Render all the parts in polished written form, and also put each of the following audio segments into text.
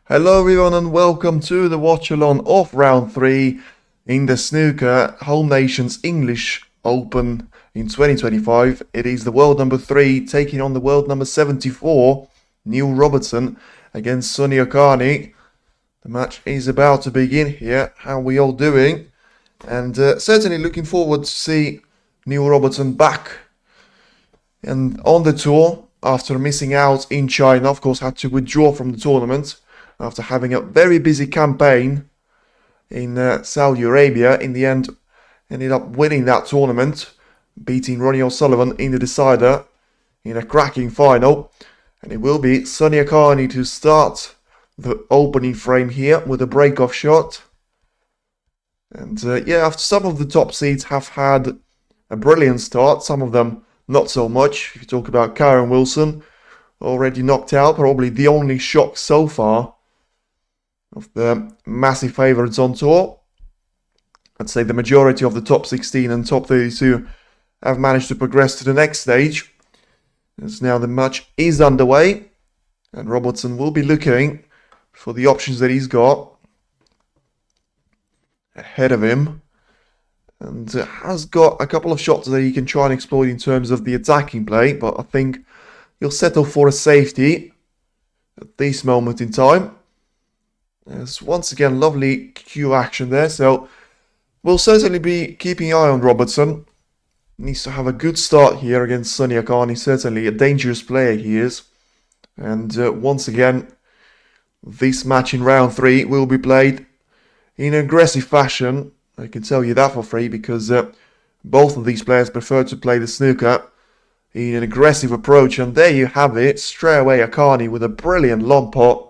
Hello everyone and welcome to the Watchalong of round 3 in the Snooker Home Nations English Open in 2025. It is the world number 3 taking on the world number 74, Neil Robertson against Sonny Akani. The match is about to begin here. How are we all doing? And certainly looking forward to see Neil Robertson back and on the tour after missing out in China. Of course, had to withdraw from the tournament after having a very busy campaign in Saudi Arabia. In the end, ended up winning that tournament, beating Ronnie O'Sullivan in the decider in a cracking final. And it will be Sonny Akani to start the opening frame here with a break-off shot. And after some of the top seeds have had a brilliant start, some of them not so much. If you talk about Karen Wilson, already knocked out, probably the only shock so far of the massive favourites on tour. I'd say the majority of the top 16 and top 32 have managed to progress to the next stage. As now the match is underway, and Robertson will be looking for the options that he's got ahead of him, and has got a couple of shots that he can try and exploit in terms of the attacking play, but I think he'll settle for a safety at this moment in time. There's once again lovely cue action there, so we'll certainly be keeping an eye on Robertson. Needs to have a good start here against Sonny Akani. Certainly a dangerous player he is. And once again, this match in round 3 will be played in aggressive fashion. I can tell you that for free, because both of these players prefer to play the snooker in an aggressive approach. And there you have it, straight away Akani with a brilliant long pot.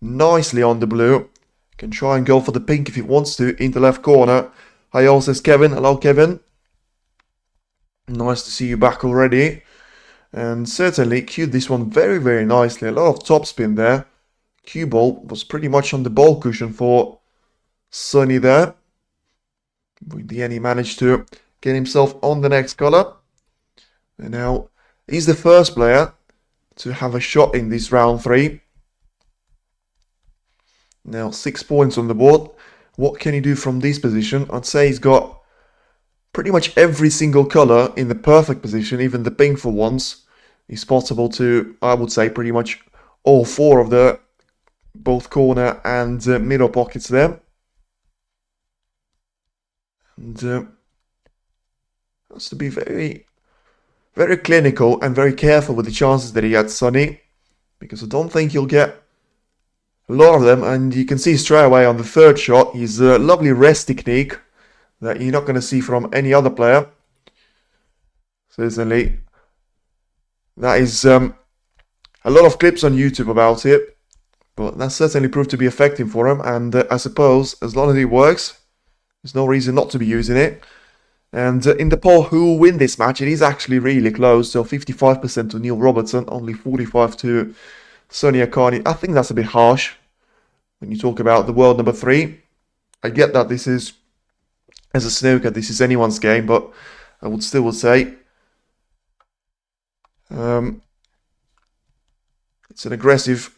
Nicely on the blue. Can try and go for the pink if he wants to in the left corner. Hi all, says Kevin. Hello Kevin. Nice to see you back already. And certainly cued this one very, very nicely. A lot of topspin there. Cue ball was pretty much on the ball cushion for Sonny there. In the end he managed to get himself on the next colour. And now he's the first player to have a shot in this round 3. Now 6 points on the board. What can he do from this position? I'd say he's got pretty much every single colour in the perfect position, even the pink for once. It's possible to, I would say, pretty much all 4 of the both corner and middle pockets there. And has to be very, very clinical and very careful with the chances that he had, Sonny, because I don't think he'll get a lot of them. And you can see straight away on the third shot his lovely rest technique that you're not going to see from any other player. Certainly, that is a lot of clips on YouTube about it, but that certainly proved to be effective for him. And I suppose as long as it works, there's no reason not to be using it. And in the poll who will win this match, it is actually really close. So 55% to Neil Robertson, only 45% to Sonny Akani. I think that's a bit harsh when you talk about the world number 3. I get that this is, as a snooker, this is anyone's game, but I would still say it's an aggressive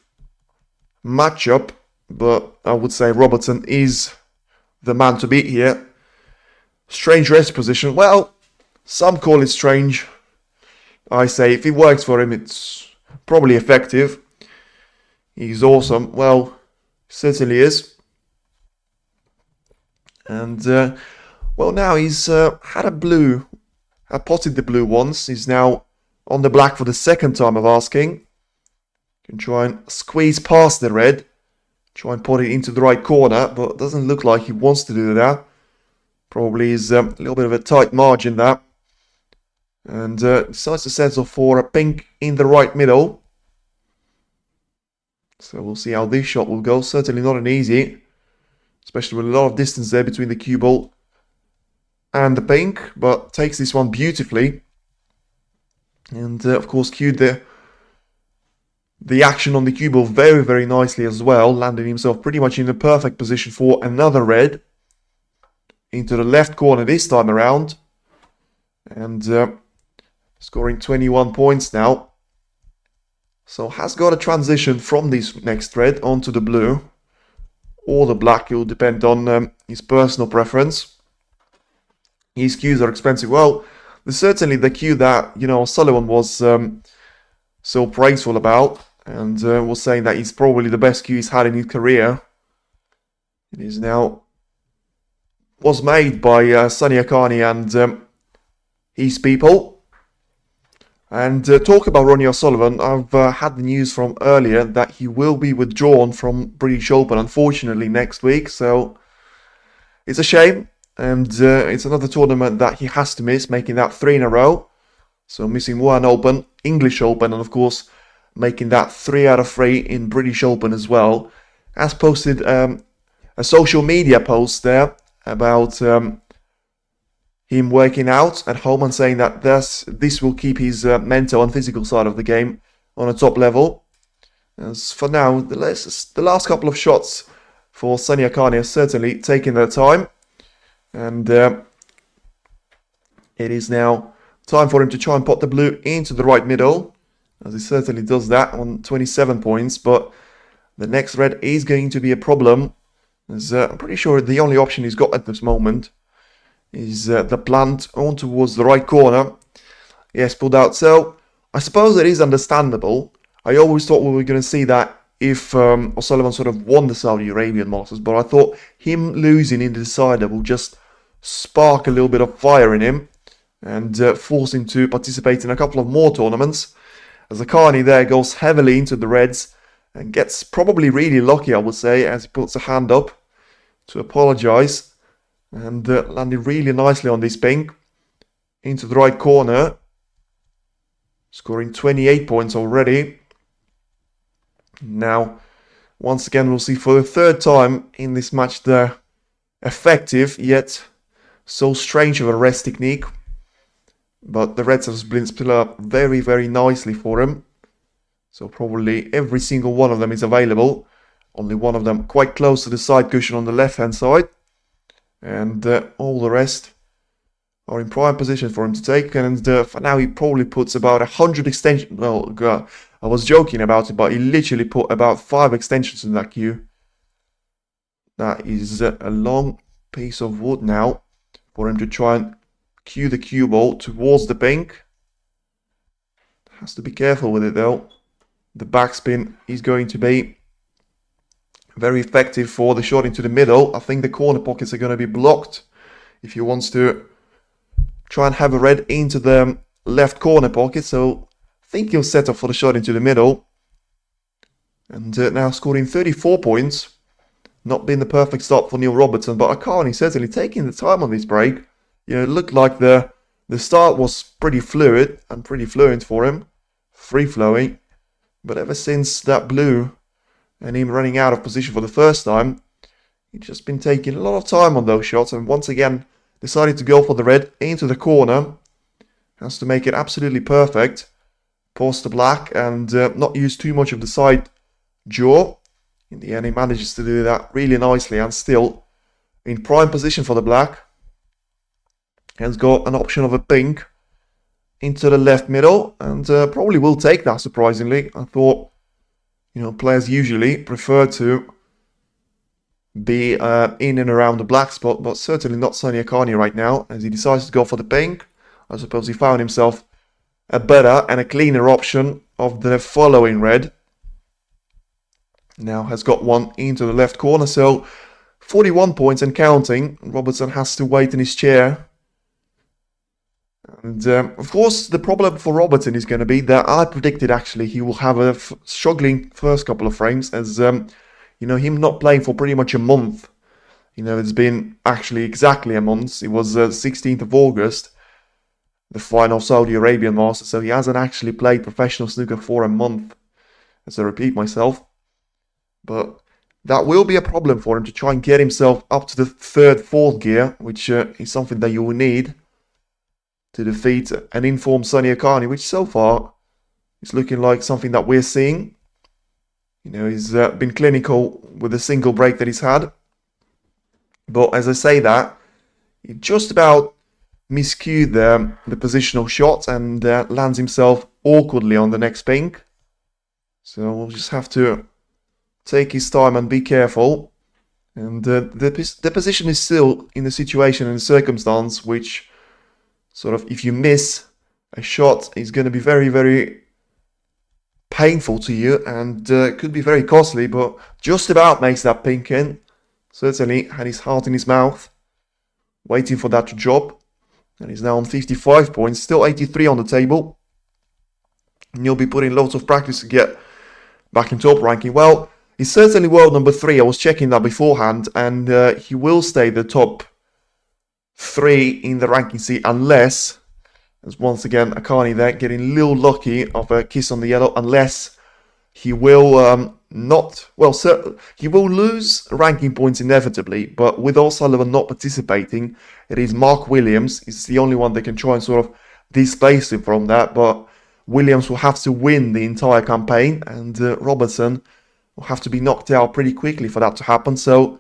matchup, but I would say Robertson is the man to beat here. Strange rest position. Well, some call it strange. I say if it works for him, it's probably effective. He's awesome. Well, certainly is. And, well, now he's had a blue. I potted the blue once. He's now on the black for the second time of asking. Can try and squeeze past the red. Try and put it into the right corner, but it doesn't look like he wants to do that. Probably is a little bit of a tight margin there. And decides to settle for a pink in the right middle. So we'll see how this shot will go. Certainly not an easy, especially with a lot of distance there between the cue ball and the pink, but takes this one beautifully. And of course cued the action on the cue ball very, very nicely as well, landing himself pretty much in the perfect position for another red into the left corner this time around. And scoring 21 points now. So has got a transition from this next red onto the blue or the black. It will depend on his personal preference. His cues are expensive. Well, there's certainly the cue that, Sullivan was so praiseful about, and was saying that he's probably the best cue he's had in his career. It is now was made by Sonny Akani and his people. And talk about Ronnie O'Sullivan, I've had the news from earlier that he will be withdrawn from British Open, unfortunately, next week. So it's a shame, and it's another tournament that he has to miss, making that 3 in a row. So missing 1 Open, English Open, and of course making that 3 out of 3 in British Open as well. Has posted a social media post there about him working out at home and saying that this will keep his mental and physical side of the game on a top level. As for now, the last couple of shots for Sonny Akani are certainly taking their time. And it is now time for him to try and pot the blue into the right middle, as he certainly does that on 27 points. But the next red is going to be a problem, as I'm pretty sure the only option he's got at this moment is the plant on towards the right corner. Yes, pulled out. So I suppose it is understandable. I always thought we were going to see that if O'Sullivan sort of won the Saudi Arabian Masters, but I thought him losing in the decider will just spark a little bit of fire in him and force him to participate in a couple of more tournaments. As Akani there goes heavily into the reds and gets probably really lucky, I would say, as he puts a hand up to apologise. And landed really nicely on this pink into the right corner, scoring 28 points already. Now, once again, we'll see for the 3rd time in this match the effective yet so strange of a rest technique. But the reds have been split up very, very nicely for him. So probably every single one of them is available. Only one of them quite close to the side cushion on the left-hand side. And all the rest are in prime position for him to take. And for now, he probably puts about 100 extensions. Well, I was joking about it, but he literally put about 5 extensions in that cue. That is a long piece of wood now for him to try and cue the cue ball towards the pink. Has to be careful with it though. The backspin is going to be very effective for the shot into the middle. I think the corner pockets are going to be blocked if he wants to try and have a red into the left corner pocket. So I think he'll set up for the shot into the middle. And now scoring 34 points. Not been the perfect start for Neil Robertson, but Akani certainly taking the time on this break. It looked like the start was pretty fluid and pretty fluent for him. Free-flowing. But ever since that blue and him running out of position for the first time, he's just been taking a lot of time on those shots, and once again decided to go for the red into the corner. Has to make it absolutely perfect. Pause the black and not use too much of the side jaw. In the end, he manages to do that really nicely and still in prime position for the black. Has got an option of a pink into the left middle, and probably will take that, surprisingly. I thought, players usually prefer to be in and around the black spot, but certainly not Sonny Akani right now, as he decides to go for the pink. I suppose he found himself a better and a cleaner option of the following red. Now has got one into the left corner, so 41 points and counting. Robertson has to wait in his chair. And of course, the problem for Robertson is going to be that I predicted actually he will have a struggling first couple of frames, as him not playing for pretty much a month. It's been actually exactly a month. It was 16th of August, the final Saudi Arabian Masters, so he hasn't actually played professional snooker for a month, as I repeat myself. But that will be a problem for him to try and get himself up to the 3rd, 4th gear, which is something that you will need to defeat an informed Sonny Akani, which so far is looking like something that we're seeing. He's been clinical with the single break that he's had. But as I say that, he just about miscued the positional shot and lands himself awkwardly on the next pink. So we'll just have to take his time and be careful. And the position is still in the situation and circumstance which sort of, if you miss a shot, is going to be very, very painful to you and could be very costly, but just about makes that pink in. Certainly had his heart in his mouth, waiting for that to drop. And he's now on 55 points, still 83 on the table. And he'll be putting lots of practice to get back in top ranking. Well, he's certainly world number 3. I was checking that beforehand, and he will stay the top 3 in the ranking seat unless, as once again Akani there getting a little lucky of a kiss on the yellow, unless he will he will lose ranking points inevitably, but with O'Sullivan not participating, it is Mark Williams. He's the only one that can try and sort of displace him from that, but Williams will have to win the entire campaign, and Robertson will have to be knocked out pretty quickly for that to happen. So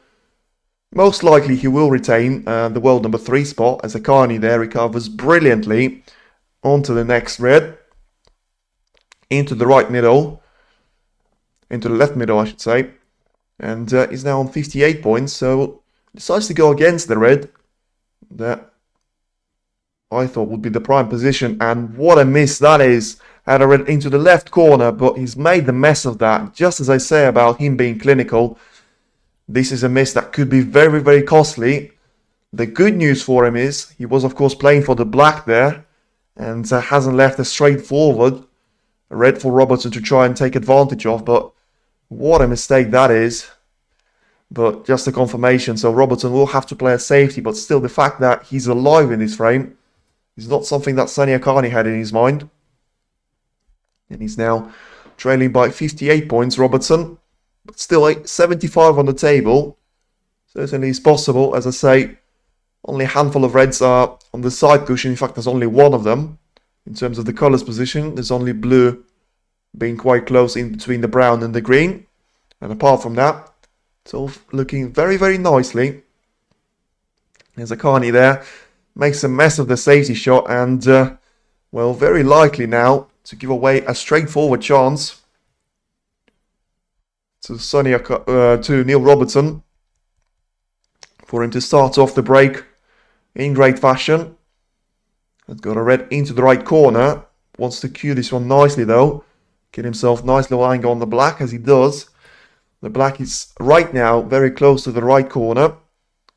most likely he will retain the world number 3 spot, as Akani there recovers brilliantly onto the next red, into the right middle, into the left middle I should say, and is now on 58 points, so decides to go against the red that I thought would be the prime position, and what a miss that is. Had a red into the left corner, but he's made the mess of that. Just as I say about him being clinical, this is a miss that could be very, very costly. The good news for him is he was of course playing for the black there, and hasn't left a straightforward red for Robertson to try and take advantage of, but what a mistake that is. But just a confirmation, so Robertson will have to play a safety, but still the fact that he's alive in this frame is not something that Sonny Akani had in his mind. And he's now trailing by 58 points, Robertson, but still 75 on the table. Certainly is possible. As I say, only a handful of reds are on the side cushion. In fact, there's only one of them. In terms of the colours position, there's only blue being quite close in between the brown and the green. And apart from that, it's all looking very, very nicely. There's Akani there. Makes a mess of the safety shot and, well, very likely now to give away a straightforward chance to Neil Robertson for him to start off the break in great fashion. Has got a red into the right corner. Wants to cue this one nicely though. Get himself a nice little angle on the black as he does. The black is right now very close to the right corner,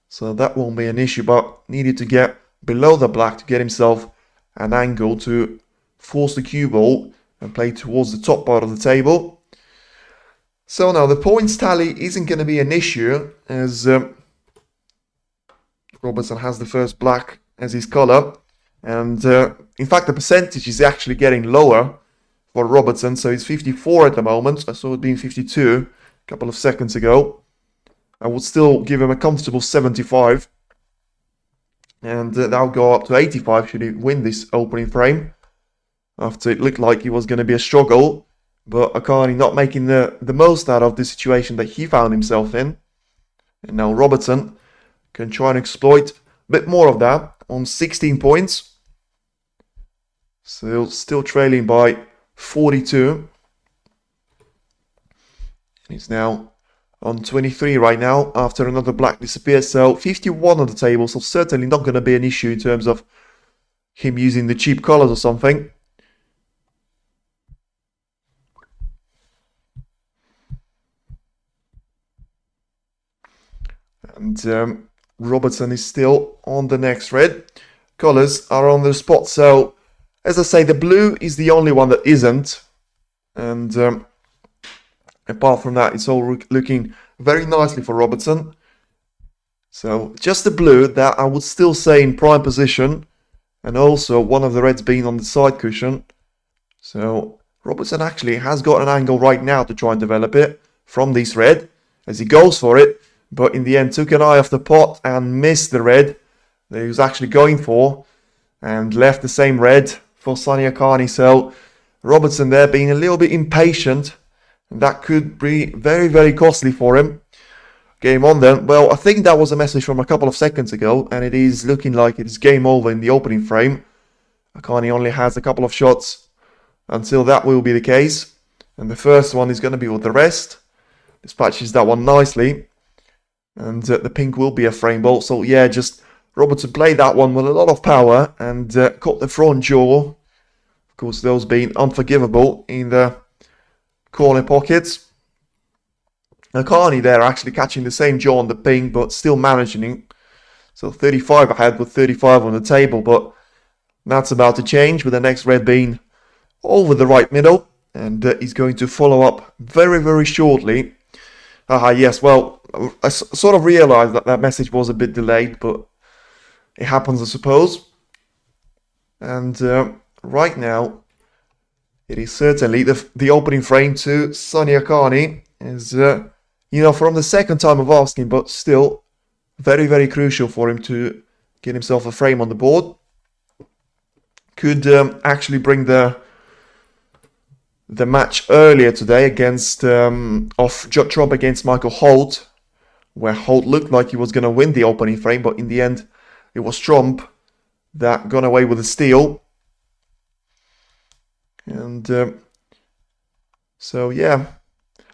so that won't be an issue, but needed to get below the black to get himself an angle to force the cue ball and play towards the top part of the table. So now the points tally isn't going to be an issue, as Robertson has the first black as his colour, and in fact the percentage is actually getting lower for Robertson, so he's 54 at the moment. I saw it being 52 a couple of seconds ago. I would still give him a comfortable 75, and that'll go up to 85 should he win this opening frame, after it looked like it was going to be a struggle, but Akani not making the most out of the situation that he found himself in. And now Robertson can try and exploit a bit more of that on 16 points. So still trailing by 42. He's now on 23 right now after another black disappears. So 51 on the table, so certainly not going to be an issue in terms of him using the cheap colours or something. And Robertson is still on the next red. Colours are on the spot. So, as I say, the blue is the only one that isn't. And apart from that, it's all looking very nicely for Robertson. So, just the blue that I would still say in prime position. And also one of the reds being on the side cushion. So, Robertson actually has got an angle right now to try and develop it from this red as he goes for it. But in the end took an eye off the pot and missed the red that he was actually going for, and left the same red for Sonny Akani. So Robertson there being a little bit impatient, and that could be very, very costly for him. Game on then. Well, I think that was a message from a couple of seconds ago, and it is looking like it is game over in the opening frame. Akani only has a couple of shots until that will be the case. And the first one is going to be with the rest. Dispatches that one nicely. And the pink will be a frame ball. So yeah, just Robertson played that one with a lot of power and caught the front jaw. Of course, those being unforgivable in the corner pockets. Akani there actually catching the same jaw on the pink, but still managing it. So 35 ahead with 35 on the table, but that's about to change with the next red being over the right middle. And he's going to follow up very, very shortly. Yes, well, I sort of realised that that message was a bit delayed, but it happens, I suppose. And right now, it is certainly the opening frame to Sonny Akani is, you know, from the second time of asking, but still very, very crucial for him to get himself a frame on the board. Could actually bring the match earlier today against of Trump against Michael Holt, where Holt looked like he was going to win the opening frame, but in the end it was Trump that got away with a steal. And so yeah,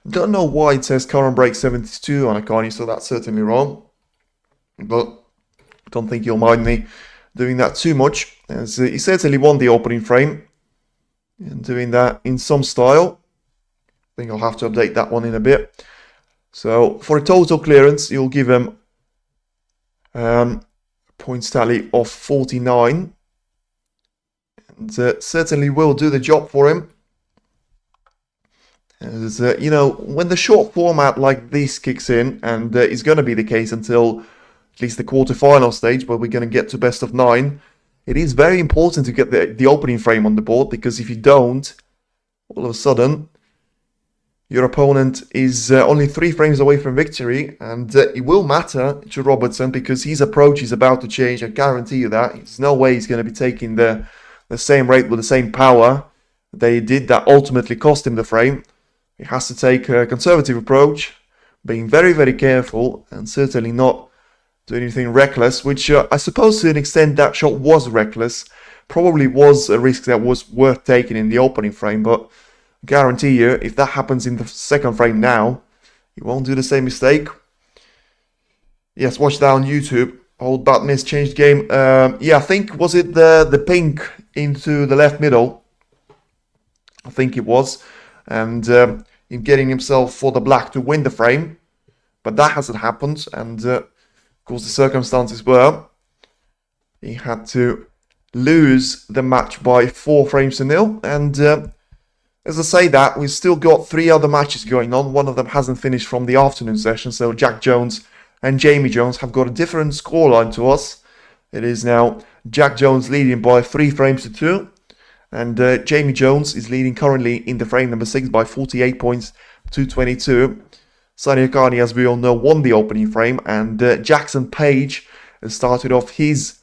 don't know why it says current break 72 on Akani, so that's certainly wrong, but don't think you'll mind me doing that too much, as he certainly won the opening frame. And doing that in some style. I think I'll have to update that one in a bit. So for a total clearance, you'll give him points tally of 49. And certainly will do the job for him. As you know, when the short format like this kicks in, and it's going to be the case until at least the quarter-final stage, where we're going to get to best of 9, it is very important to get the opening frame on the board, because if you don't, all of a sudden, your opponent is only 3 frames away from victory, and it will matter to Robertson, because his approach is about to change. I guarantee you that. There's no way he's going to be taking the same rate with the same power they did that ultimately cost him the frame. He has to take a conservative approach, being very, very careful, and certainly not do anything reckless, which I suppose to an extent that shot was reckless. Probably was a risk that was worth taking in the opening frame, but I guarantee you, if that happens in the second frame now, you won't do the same mistake. Yes, watch that on YouTube. Old bad miss, changed game. Yeah, I think, was it the pink into the left middle? I think it was. And in getting himself for the black to win the frame. But that hasn't happened, and of course, the circumstances were he had to lose the match by 4 frames to nil. And as I say that, we've still got 3 other matches going on. One of them hasn't finished from the afternoon session, so Jack Jones and Jamie Jones have got a different scoreline to us. It is now Jack Jones leading by 3 frames to 2. And Jamie Jones is leading currently in the frame number 6 by 48 points to 22. Sonny Akani, as we all know, won the opening frame, and Jackson Page started off his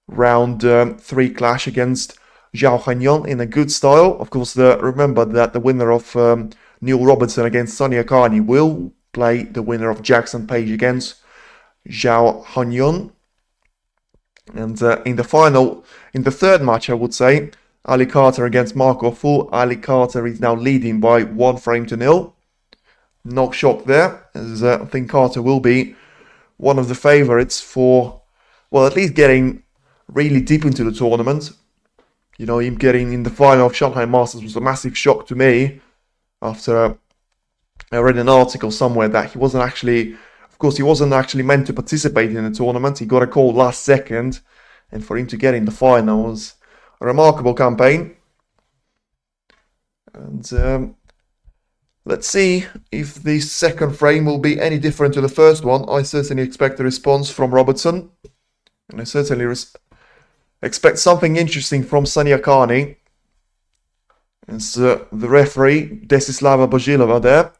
round 3 clash against Zhao Hanyon in a good style. Of course, remember that the winner of Neil Robertson against Sonny Akani will play the winner of Jackson Page against Zhao Hanyon. And in the third match, I would say, Ali Carter against Marco Fu. Ali Carter is now leading by 1 frame to nil. No shock there, as I think Carter will be one of the favourites for, well, at least getting really deep into the tournament. You know, him getting in the final of Shanghai Masters was a massive shock to me, after I read an article somewhere that he wasn't actually meant to participate in the tournament. He got a call last second, and for him to get in the final was a remarkable campaign. And let's see if the second frame will be any different to the first one. I certainly expect a response from Robertson. And I certainly expect something interesting from Sonny Akani. It's the referee, Desislava Bozhilova there,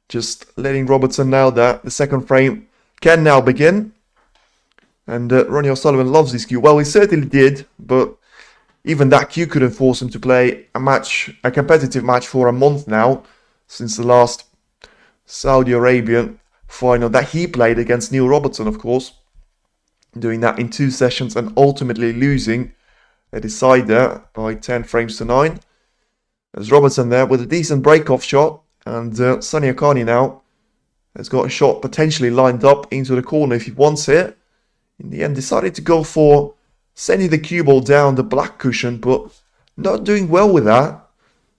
just letting Robertson know that the second frame can now begin. And Ronnie O'Sullivan loves this cue. Well, he certainly did, but even that cue couldn't force him to play a competitive match for a month now, since the last Saudi Arabian final that he played against Neil Robertson, of course. Doing that in 2 sessions and ultimately losing a decider by 10 frames to 9. There's Robertson there with a decent break-off shot. And Sonny Akani now has got a shot potentially lined up into the corner if he wants it. In the end, decided to go for sending the cue ball down the black cushion, but not doing well with that.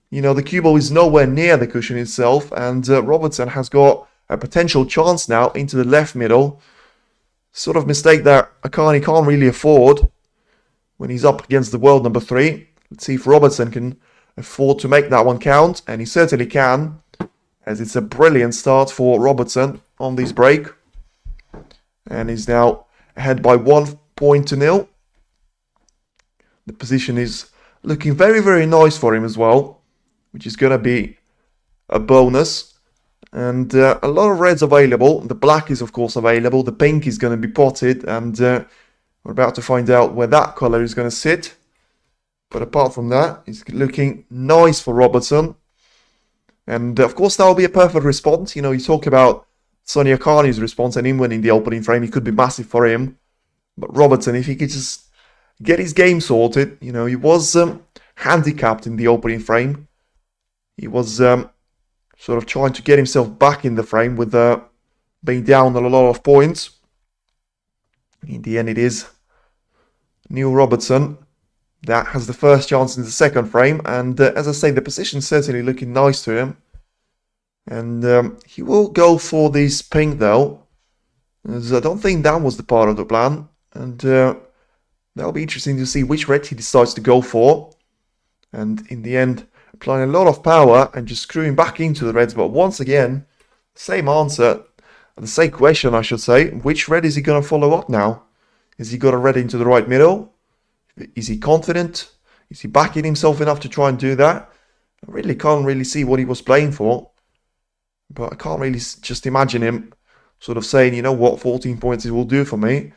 You know, the cue ball is nowhere near the cushion itself, and Robertson has got a potential chance now into the left middle. Sort of mistake that Akani can't really afford when he's up against the world number 3. Let's see if Robertson can afford to make that one count, and he certainly can, as it's a brilliant start for Robertson on this break. And he's now ahead by 1-0. The position is looking very, very nice for him as well, which is going to be a bonus. And a lot of reds available. The black is, of course, available. The pink is going to be potted, and we're about to find out where that color is going to sit. But apart from that, it's looking nice for Robertson. And of course, that will be a perfect response. You know, you talk about Sonny Akani's response and him winning the opening frame. It could be massive for him. But Robertson, if he could just get his game sorted, you know, he was handicapped in the opening frame. He was sort of trying to get himself back in the frame with being down on a lot of points. In the end, it is Neil Robertson that has the first chance in the second frame. And as I say, the position's certainly looking nice to him. And he will go for this pink though, as I don't think that was the part of the plan. And that'll be interesting to see which red he decides to go for. And in the end, applying a lot of power and just screwing back into the reds. But once again, same answer, the same question I should say. Which red is he going to follow up now? Is he got a red into the right middle? Is he confident? Is he backing himself enough to try and do that? I really can't really see what he was playing for. But I can't really just imagine him sort of saying, you know what, 14 points it will do for me.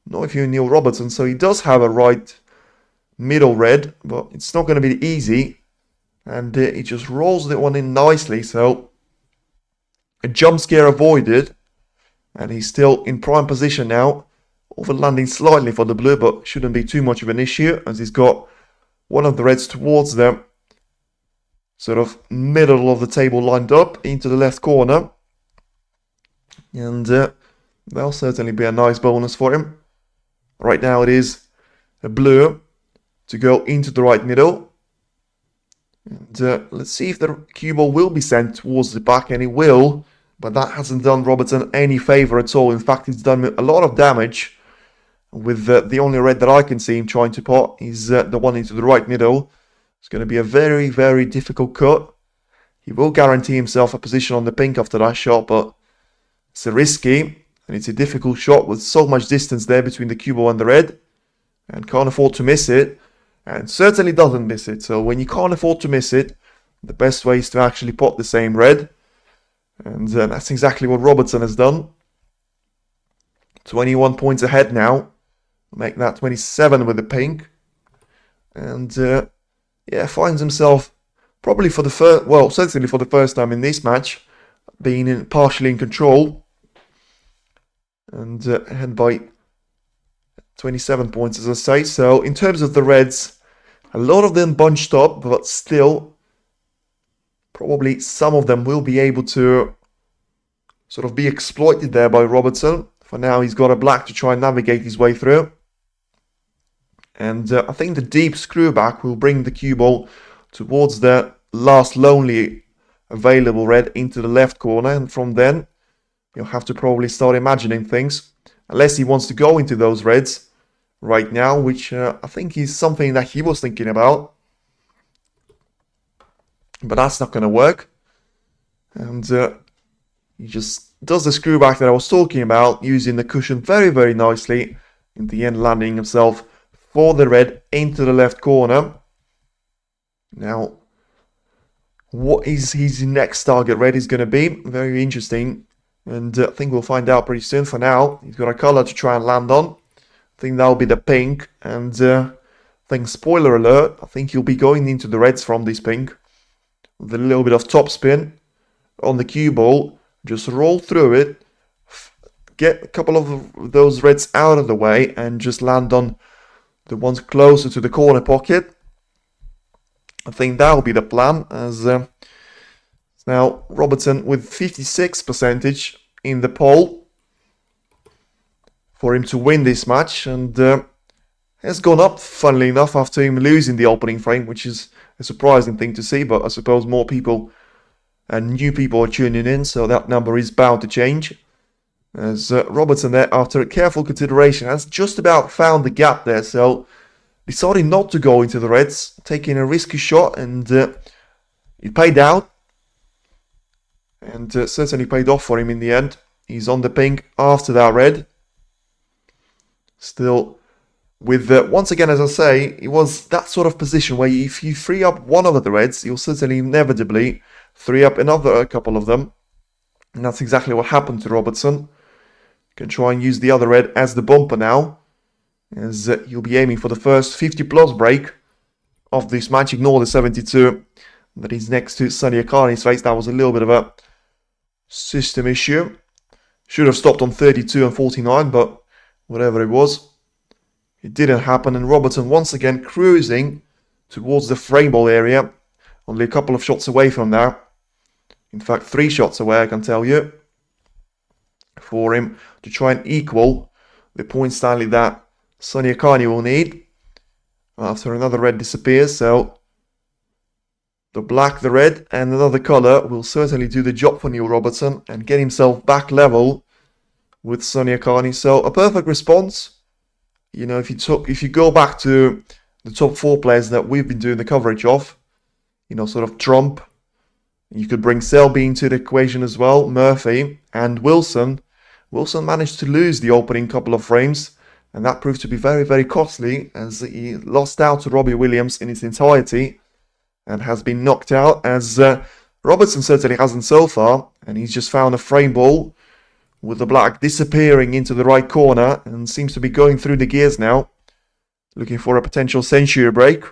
Not if you're Neil Robertson. So he does have a right middle red, but it's not going to be easy. And he just rolls that one in nicely. So a jump scare avoided. And he's still in prime position now. Overlanding slightly for the blue, but shouldn't be too much of an issue, as he's got one of the reds towards them. Sort of middle of the table lined up into the left corner. And that'll certainly be a nice bonus for him. Right now it is a blue to go into the right middle. And let's see if the cue ball will be sent towards the back, and it will. But that hasn't done Robertson any favour at all. In fact, it's done a lot of damage. With the only red that I can see him trying to pot is the one into the right middle. It's going to be a very, very difficult cut. He will guarantee himself a position on the pink after that shot, but it's a risky and it's a difficult shot with so much distance there between the cue ball and the red. And can't afford to miss it. And certainly doesn't miss it. So when you can't afford to miss it, the best way is to actually pot the same red. And that's exactly what Robertson has done. 21 points ahead now. Make that 27 with the pink. And yeah, finds himself probably for the first, well, certainly for the first time in this match, being partially in control. And ahead by 27 points, as I say. So in terms of the reds, a lot of them bunched up, but still, probably some of them will be able to sort of be exploited there by Robertson. For now, he's got a black to try and navigate his way through. And I think the deep screw back will bring the cue ball towards the last lonely available red into the left corner. And from then, you'll have to probably start imagining things. Unless he wants to go into those reds right now, which I think is something that he was thinking about. But that's not going to work. And he just does the screw back that I was talking about, using the cushion very, very nicely. In the end, landing himself for the red into the left corner. Now, what is his next target red is going to be? Very interesting. And I think we'll find out pretty soon. For now, he's got a color to try and land on. I think that'll be the pink. And I think, spoiler alert, I think he'll be going into the reds from this pink. With a little bit of topspin on the cue ball. Just roll through it. Get a couple of those reds out of the way. And just land on the ones closer to the corner pocket. I think that will be the plan, as now Robertson with 56% in the poll for him to win this match, and has gone up, funnily enough, after him losing the opening frame, which is a surprising thing to see, but I suppose more people and new people are tuning in, so that number is bound to change. As Robertson there, after careful consideration, has just about found the gap there, so deciding not to go into the reds, taking a risky shot, and it paid out. And certainly paid off for him in the end. He's on the pink after that red. Still, with once again, as I say, it was that sort of position where if you free up one of the reds, you'll certainly inevitably free up a couple of them. And that's exactly what happened to Robertson. You can try and use the other red as the bumper now, as he'll be aiming for the first 50-plus break of this match. Ignore the 72 that he's next to Sonny Akani's face. That was a little bit of a system issue. Should have stopped on 32 and 49, but whatever it was, it didn't happen. And Robertson once again cruising towards the frame ball area, only a couple of shots away from there. In fact, 3 shots away, I can tell you, for him to try and equal the point tally that Sonny Akani will need after another red disappears. So the black, the red, and another colour will certainly do the job for Neil Robertson and get himself back level with Sonny Akani. So a perfect response. You know, if you go back to the top 4 players that we've been doing the coverage of, you know, sort of Trump, you could bring Selby into the equation as well, Murphy, and Wilson. Wilson managed to lose the opening couple of frames, and that proved to be very, very costly, as he lost out to Robbie Williams in its entirety and has been knocked out, as Robertson certainly hasn't so far, and he's just found a frame ball with the black disappearing into the right corner and seems to be going through the gears now, looking for a potential century break.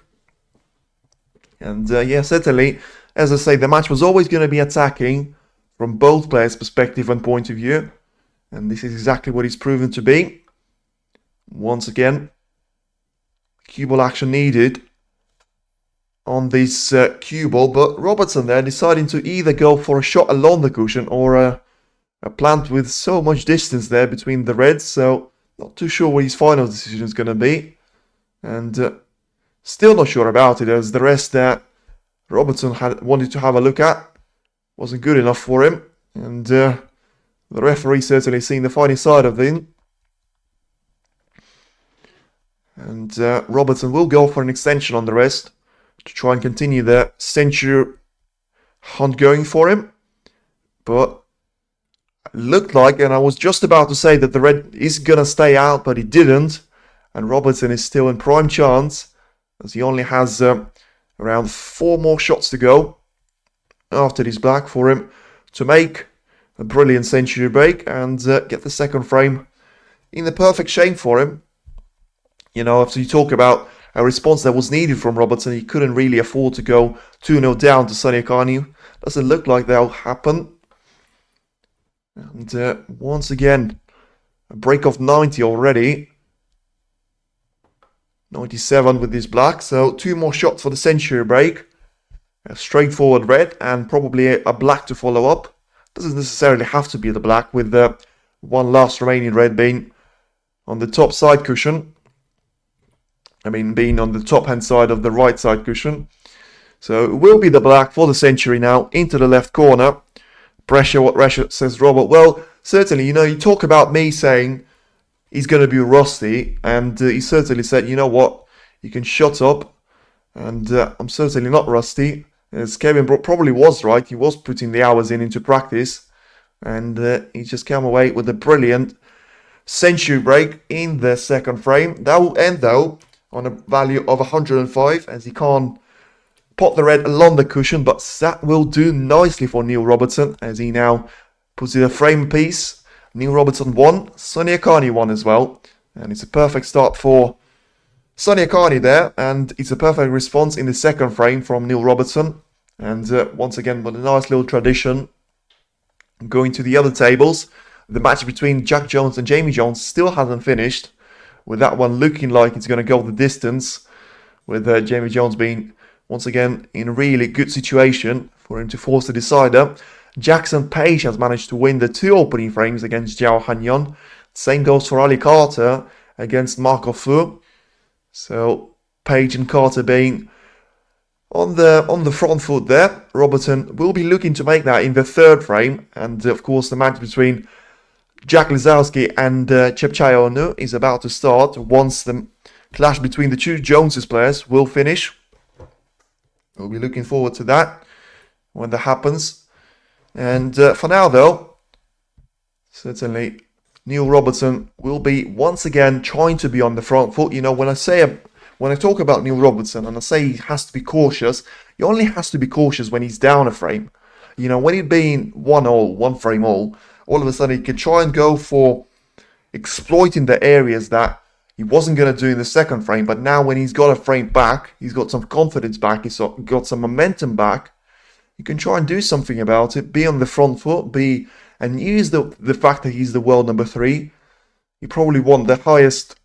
And yeah, certainly, as I say, the match was always going to be attacking from both players' perspective and point of view, and this is exactly what it's proven to be. Once again, cue ball action needed on this cue ball, but Robertson there deciding to either go for a shot along the cushion or a plant with so much distance there between the reds, so not too sure what his final decision is going to be, and still not sure about it, as the rest that Robertson had wanted to have a look at wasn't good enough for him, and the referee certainly seen the funny side of things. And Robertson will go for an extension on the rest to try and continue the century hunt going for him. But it looked like, and I was just about to say that the red is going to stay out, but he didn't. And Robertson is still in prime chance, as he only has around 4 more shots to go after this black for him to make a brilliant century break and get the second frame in the perfect shape for him. You know, after you talk about a response that was needed from Robertson, he couldn't really afford to go 2-0 down to Sonny Akani. Doesn't look like that'll happen. And once again, a break of 90 already. 97 with this black, so 2 more shots for the century break. A straightforward red and probably a black to follow up. Doesn't necessarily have to be the black, with one last remaining red being on the top side cushion. I mean, being on the top hand side of the right side cushion. So it will be the black for the century now, into the left corner. Pressure, what Pressure says Robert. Well, certainly, you know, you talk about me saying he's going to be rusty, and he certainly said, you know what, you can shut up, and I'm certainly not rusty, as Kevin probably was right. He was putting the hours into practice, and he just came away with a brilliant century break in the second frame. That will end, though, on a value of 105, as he can't pot the red along the cushion, but that will do nicely for Neil Robertson, as he now puts in a frame piece. Neil Robertson won, Sonny Akani won as well, and it's a perfect start for Sonny Akani there, and it's a perfect response in the second frame from Neil Robertson. And once again, with a nice little tradition, going to the other tables, the match between Jack Jones and Jamie Jones still hasn't finished, with that one looking like it's going to go the distance, with Jamie Jones being once again in a really good situation for him to force the decider. Jackson Page has managed to win the 2 opening frames against Zhao Hanyon. Same goes for Ali Carter against Marco Fu. So Page and Carter being on the front foot there. Robertson will be looking to make that in the 3rd frame, and of course the match between Jack Lisowski and Chepchai is about to start once the clash between the 2 Joneses players will finish. We'll be looking forward to that when that happens. And for now though, certainly Neil Robertson will be once again trying to be on the front foot. You know, when I talk about Neil Robertson and I say he has to be cautious, he only has to be cautious when he's down a frame. You know, when he'd been 1 frame all of a sudden he could try and go for exploiting the areas that he wasn't going to do in the 2nd frame. But now when he's got a frame back, he's got some confidence back, he's got some momentum back, you can try and do something about it, be on the front foot, and use the fact that he's the world number 3. He probably won the highest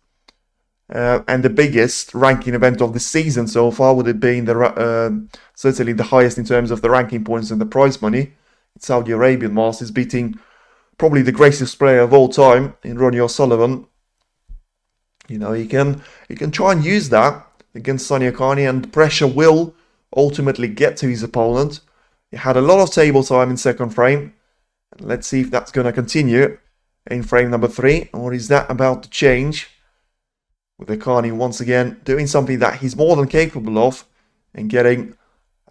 and the biggest ranking event of the season so far, with it being certainly the highest in terms of the ranking points and the prize money. It's Saudi Arabian Masters, beating probably the greatest player of all time in Ronnie O'Sullivan. You know, he can try and use that against Sonny Akani, and pressure will ultimately get to his opponent. He had a lot of table time in 2nd frame. Let's see if that's going to continue in frame number 3, or is that about to change? With Akani once again doing something that he's more than capable of and getting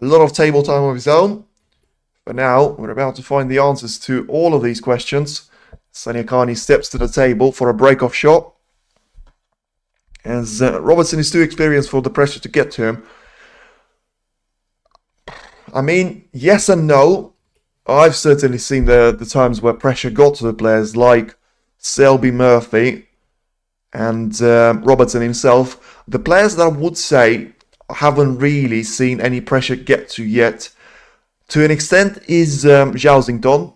a lot of table time of his own. But now we're about to find the answers to all of these questions. Sonny Akani steps to the table for a break-off shot, as Robertson is too experienced for the pressure to get to him. I mean, yes and no. I've certainly seen the times where pressure got to the players like Selby Murphy and Robertson himself. The players that I would say I haven't really seen any pressure get to yet, to an extent, is Zhao Xingdong,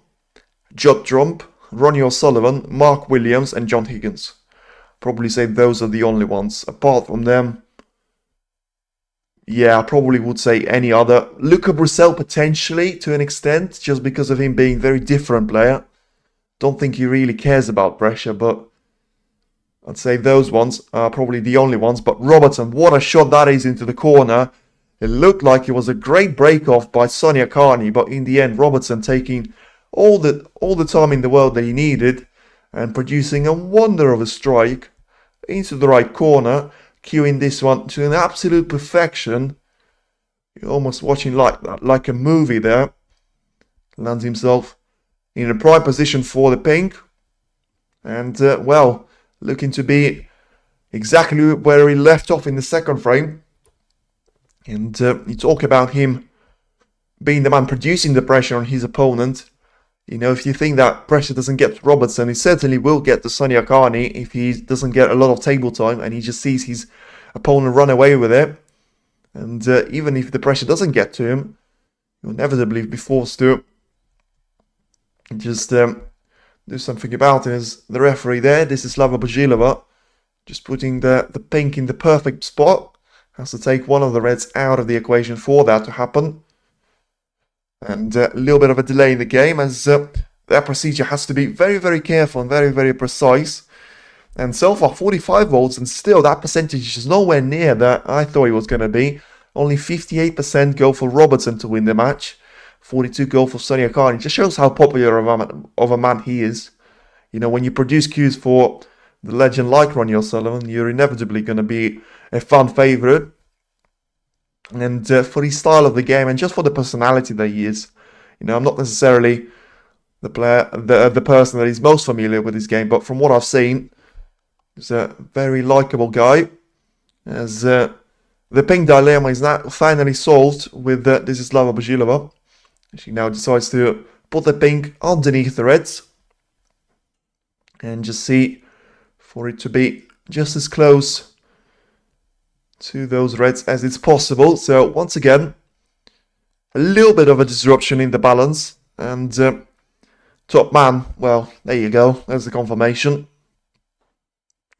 Judd Trump, Ronnie O'Sullivan, Mark Williams and John Higgins. Probably say those are the only ones. Apart from them, yeah, I probably would say any other. Luca Brissell potentially, to an extent, just because of him being a very different player. Don't think he really cares about pressure, but I'd say those ones are probably the only ones. But Robertson, what a shot that is into the corner. It looked like it was a great break-off by Sonny Akani, but in the end, Robertson taking all the time in the world that he needed and producing a wonder of a strike into the right corner, cueing this one to an absolute perfection. You're almost watching like a movie there. Lands himself in a prime position for the pink, and well, looking to be exactly where he left off in the 2nd frame. And you talk about him being the man producing the pressure on his opponent. You know, if you think that pressure doesn't get to Robertson, it certainly will get to Sonny Akani if he doesn't get a lot of table time and he just sees his opponent run away with it. And even if the pressure doesn't get to him, he'll inevitably be forced to just do something about it. As the referee there, this is Slava Bajilova, just putting the pink in the perfect spot. Has to take one of the reds out of the equation for that to happen. And a little bit of a delay in the game, as that procedure has to be very, very careful and very, very precise. And so far, 45 votes, and still that percentage is nowhere near that I thought it was going to be. Only 58% go for Robertson to win the match. 42 go for Sonny Akani. It just shows how popular of a man he is. You know, when you produce cues for the legend like Ronnie O'Sullivan, you're inevitably going to be a fan favourite. And for his style of the game and just for the personality that he is. You know, I'm not necessarily the person that is most familiar with his game, but from what I've seen, he's a very likeable guy. As the pink dilemma is now finally solved with this is Slava Bajilova. She now decides to put the pink underneath the reds and just see for it to be just as close to those reds as it's possible. So once again, a little bit of a disruption in the balance, and top man, well, there you go, there's the confirmation.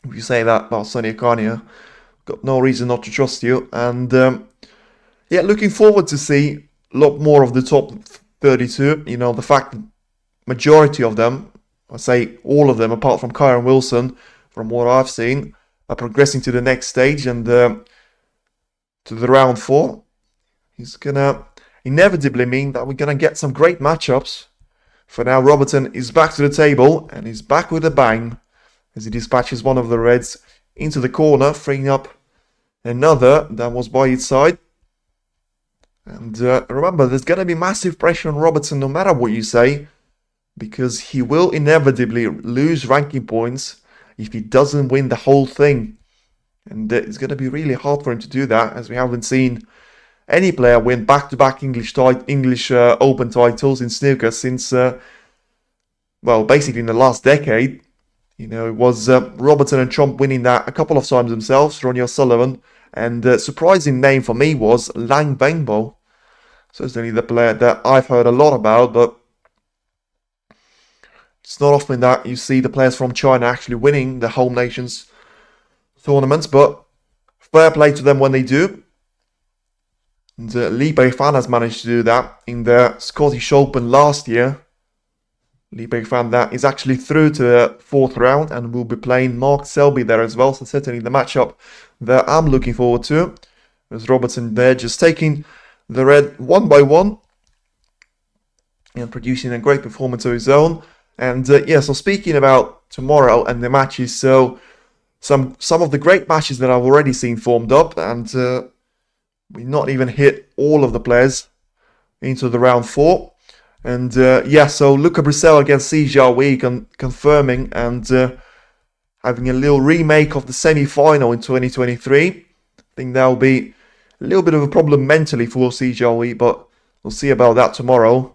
If you say that about Sonny Akani, got no reason not to trust you. And yeah, looking forward to see a lot more of the top 32. You know, the fact that majority of them, I say all of them, apart from Kyron Wilson, from what I've seen, are progressing to the next stage and to the round 4. It's gonna inevitably mean that we're gonna get some great matchups. For now, Robertson is back to the table and he's back with a bang as he dispatches one of the Reds into the corner, freeing up another that was by his side. And remember, there's going to be massive pressure on Robertson no matter what you say, because he will inevitably lose ranking points if he doesn't win the whole thing. And it's going to be really hard for him to do that, as we haven't seen any player win back-to-back English Open titles in snooker since, well, basically in the last decade. You know, it was Robertson and Trump winning that a couple of times themselves, Ronnie O'Sullivan. And surprising name for me was Lang Bengbo. Certainly the player that I've heard a lot about, but it's not often that you see the players from China actually winning the home nations tournaments, but fair play to them when they do. And Li Beifan has managed to do that in the Scottish Open last year. Li Beifan that is actually through to the 4th round and will be playing Mark Selby there as well. So certainly the matchup that I'm looking forward to. There's Robertson there just taking the red one by one and producing a great performance of his own. And yeah, so speaking about tomorrow and the matches, so some of the great matches that I've already seen formed up, and we not even hit all of the players into the round 4. And yeah, so Luca Brissell against Si Jiahui confirming and having a little remake of the semi-final in 2023. I think that'll be a little bit of a problem mentally for Si Jiahui, but we'll see about that tomorrow.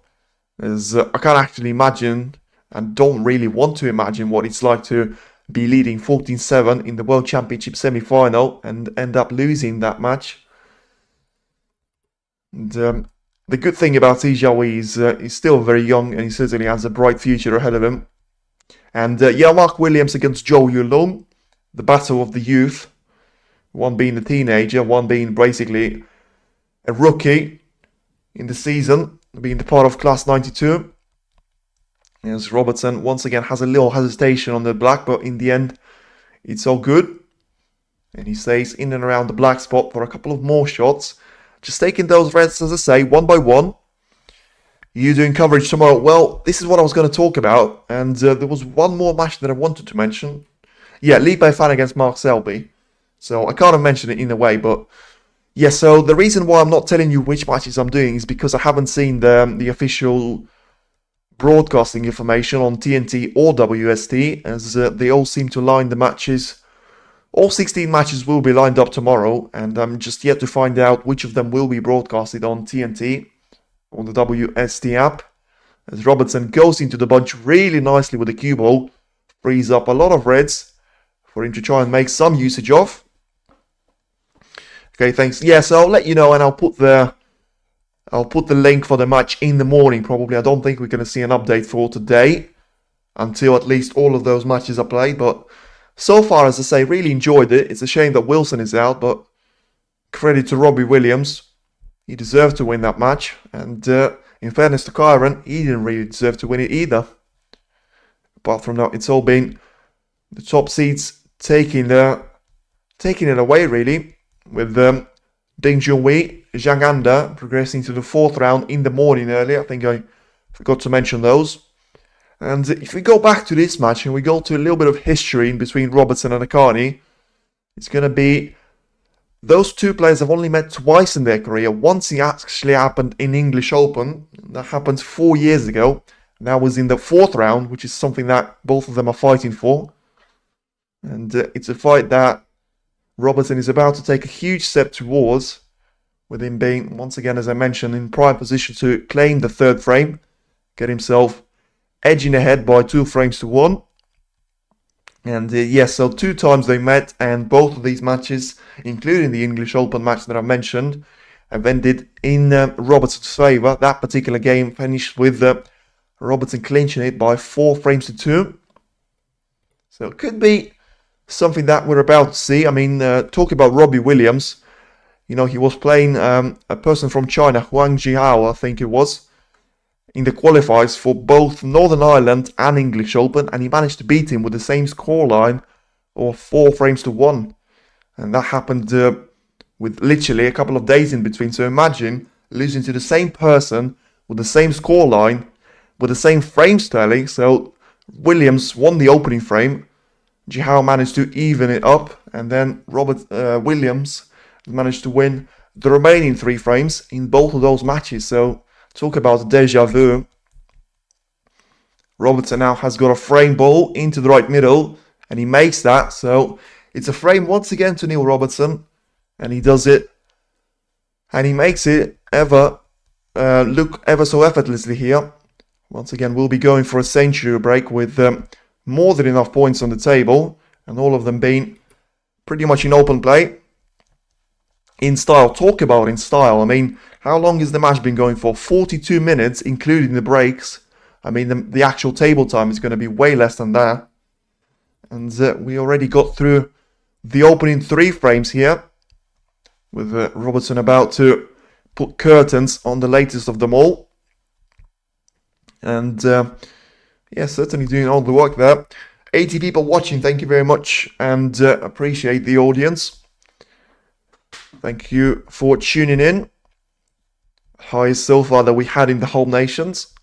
As I can't actually imagine and don't really want to imagine what it's like to be leading 14-7 in the World Championship semi-final and end up losing that match. And the good thing about Si Jiahui is he's still very young and he certainly has a bright future ahead of him. And yeah, Mark Williams against Zhou Yulong, the battle of the youth. One being a teenager, one being basically a rookie in the season, being the part of class 92. As Robertson once again has a little hesitation on the black, but in the end, it's all good. And he stays in and around the black spot for a couple of more shots. Just taking those reds, as I say, one by one. You doing coverage tomorrow? Well, this is what I was going to talk about. And there was one more match that I wanted to mention. Yeah, Li Beifan against Mark Selby. So I kind of mentioned it in a way, but yeah, so the reason why I'm not telling you which matches I'm doing is because I haven't seen the official broadcasting information on TNT or WST, as they all seem to line the matches. All 16 matches will be lined up tomorrow, and I'm just yet to find out which of them will be broadcasted on TNT, on the WST app. As Robertson goes into the bunch really nicely with the cue ball, frees up a lot of reds for him to try and make some usage of. Okay, thanks. Yeah, so I'll let you know, and I'll put the link for the match in the morning probably. I don't think we're going to see an update for today until at least all of those matches are played, but so far, as I say, really enjoyed it. It's a shame that Wilson is out, but credit to Robbie Williams. He deserved to win that match, and in fairness to Kyron, he didn't really deserve to win it either. Apart from that, it's all been the top seeds taking it away, really, with Ding Junhui, Zhang Anda progressing to the 4th round in the morning earlier. I think I forgot to mention those. And if we go back to this match and we go to a little bit of history in between Robertson and Akani, it's going to be those two players have only met twice in their career. Once it actually happened in English Open. That happened 4 years ago. And that was in the 4th round, which is something that both of them are fighting for. And it's a fight that Robertson is about to take a huge step towards, with him being, once again, as I mentioned, in prime position to claim the 3rd frame, get himself edging ahead by 2 frames to 1. And yes, so 2 times they met, and both of these matches, including the English Open match that I mentioned, have ended in Robertson's favour. That particular game finished with Robertson clinching it by 4 frames to 2. So it could be something that we're about to see. I mean, talking about Robbie Williams, You know, he was playing a person from China, Huang Jihao, I think it was, in the qualifiers for both Northern Ireland and English Open, and he managed to beat him with the same scoreline of 4 frames to 1. And that happened with literally a couple of days in between. So imagine losing to the same person with the same scoreline, with the same frames tally. So Williams won the opening frame. Jihao managed to even it up, and then Williams managed to win the remaining 3 frames in both of those matches. So talk about deja vu. Robertson now has got a frame ball into the right middle, and he makes that. So it's a frame once again to Neil Robertson, and he does it, and he makes it look ever so effortlessly here. Once again, we'll be going for a century break with more than enough points on the table, and all of them being pretty much in open play. In style, talk about in style. I mean, how long has the match been going for? 42 minutes, including the breaks. I mean, the actual table time is going to be way less than that. And we already got through the opening 3 frames here, with Robertson about to put curtains on the latest of them all. And yeah, certainly doing all the work there. 80 people watching, thank you very much, and appreciate the audience. Thank you for tuning in. Highest so far that we had in the home nations.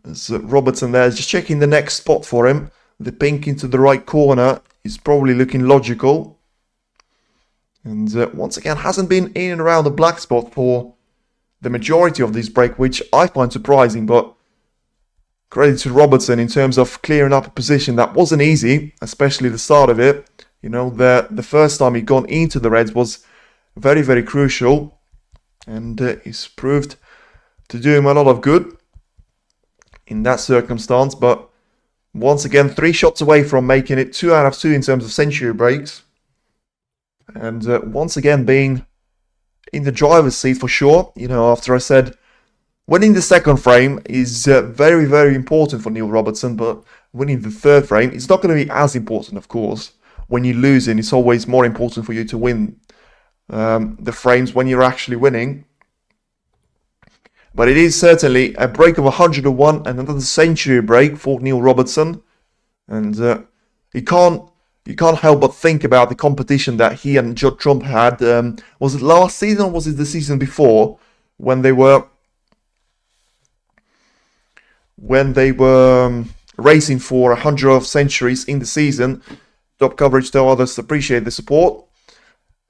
As Robertson there is just checking the next spot for him. The pink into the right corner is probably looking logical. And once again, hasn't been in and around the black spot for the majority of this break, which I find surprising, but credit to Robertson in terms of clearing up a position that wasn't easy, especially the start of it. You know, the first time he'd gone into the reds was very, very crucial, and it's proved to do him a lot of good in that circumstance. But once again, 3 shots away from making it 2 out of 2 in terms of century breaks, and once again being in the driver's seat for sure. You know, after I said winning the second frame is very, very important for Neil Robertson, but winning the 3rd frame is not going to be as important, of course. When you're losing, it's always more important for you to win the frames when you're actually winning. But it is certainly a break of 101 and another century break for Neil Robertson. And you can't help but think about the competition that he and Judd Trump had. Was it last season or was it the season before, when they were racing for 100 centuries in the season? Top coverage to others, appreciate the support.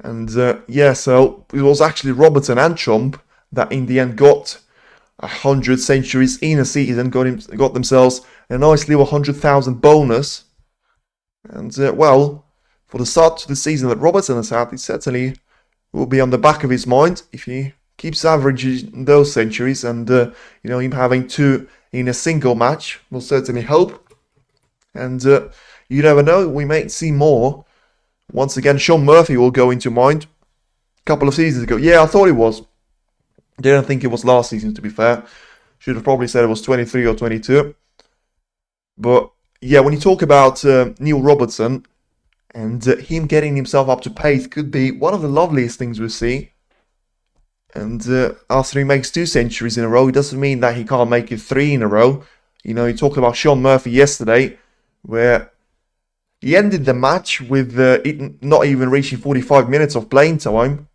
And yeah, so it was actually Robertson and Trump that in the end got 100 centuries in a season, got themselves a nice little 100,000 bonus. And well, for the start to the season that Robertson has had, it certainly will be on the back of his mind if he keeps averaging those centuries. And you know, him having 2 in a single match will certainly help. And you never know, we might see more. Once again, Sean Murphy will go into mind. A couple of seasons ago, yeah, I thought it was. Didn't think it was last season, to be fair. Should have probably said it was 23 or 22. But yeah, when you talk about Neil Robertson and him getting himself up to pace, could be one of the loveliest things we see. And after he makes 2 centuries in a row, it doesn't mean that he can't make it 3 in a row. You know, you talked about Sean Murphy yesterday, where he ended the match with not even reaching 45 minutes of playing time,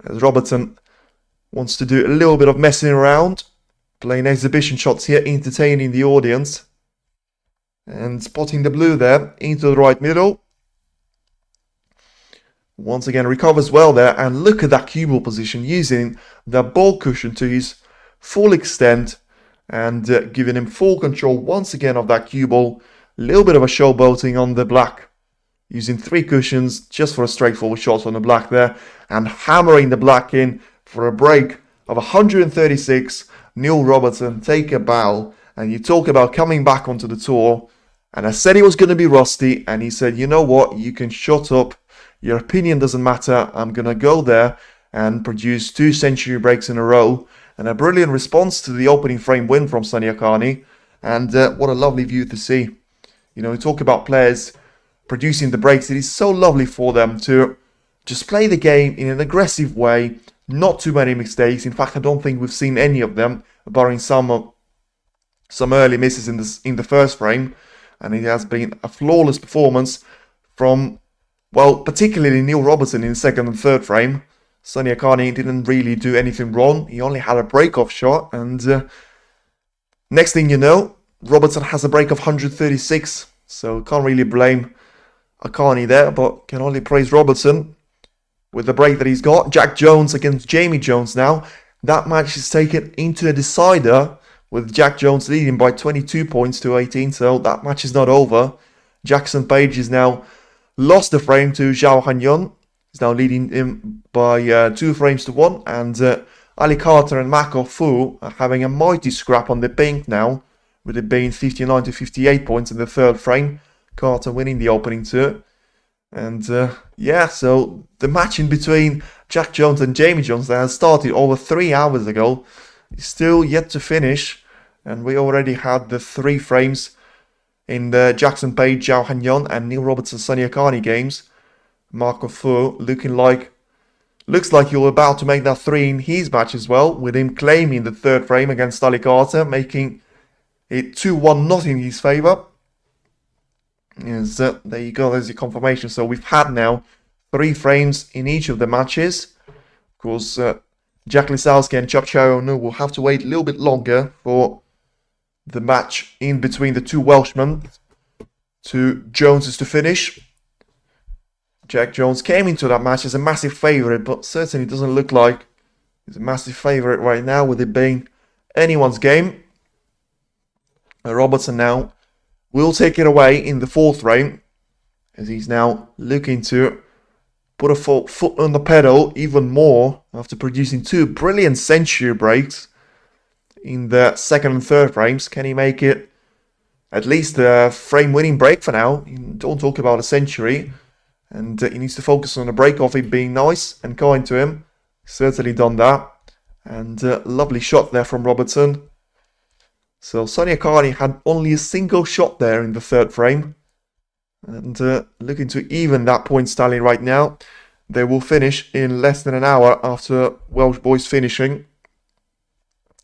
as Robertson wants to do a little bit of messing around, playing exhibition shots here, entertaining the audience, and spotting the blue there into the right middle. Once again, recovers well there, and look at that cue ball position, using the ball cushion to his full extent, and giving him full control once again of that cue ball. A little bit of a showboating on the black, using 3 cushions just for a straightforward shot on the black there, and hammering the black in for a break of 136. Neil Robertson, take a bow. And you talk about coming back onto the tour, and I said he was going to be rusty, and he said, you know what, you can shut up, your opinion doesn't matter, I'm going to go there and produce 2 century breaks in a row. And a brilliant response to the opening frame win from Sonny Akani, and what a lovely view to see. You know, we talk about players producing the breaks. It is so lovely for them to just play the game in an aggressive way, not too many mistakes. In fact, I don't think we've seen any of them, barring some early misses in the first frame. And it has been a flawless performance from, well, particularly Neil Robertson in the second and third frame. Sonny Akani didn't really do anything wrong. He only had a break-off shot. And next thing you know, Robertson has a break of 136. So can't really blame Akani there, but can only praise Robertson with the break that he's got. Jack Jones against Jamie Jones now. That match is taken into a decider, with Jack Jones leading by 22 points to 18, so that match is not over. Jackson Page is now lost the frame to Zhao Hanyon. He's now leading him by 2 frames to 1, and Ali Carter and Mako Fu are having a mighty scrap on the pink now, with it being 59 to 58 points in the third frame. Carter winning the opening 2. And yeah, so the match in between Jack Jones and Jamie Jones that has started over 3 hours ago is still yet to finish. And we already had the 3 frames in the Jackson Page, Zhao Hanyon and Neil Robertson, Sonny Akani games. Marco Fu looks like you're about to make that 3 in his match as well, with him claiming the third frame against Ali Carter, making it 2-1 not in his favour. Yes, there you go, there's your confirmation. So we've had now 3 frames in each of the matches. Of course, Jack Lisowski and Chop Chao-Nu will have to wait a little bit longer for the match in between the 2 Welshmen, 2 Joneses to finish. Jack Jones came into that match as a massive favourite, but certainly doesn't look like he's a massive favourite right now, with it being anyone's game. Robertson now will take it away in the 4th frame, as he's now looking to put a foot on the pedal even more after producing 2 brilliant century breaks in the 2nd and 3rd frames. Can he make it at least a frame-winning break for now? Don't talk about a century. And he needs to focus on a break off it being nice and kind to him. Certainly done that. And lovely shot there from Robertson. So Sonny Akani had only a single shot there in the 3rd frame. And looking to even that point tally right now. They will finish in less than an hour after Welsh boys finishing.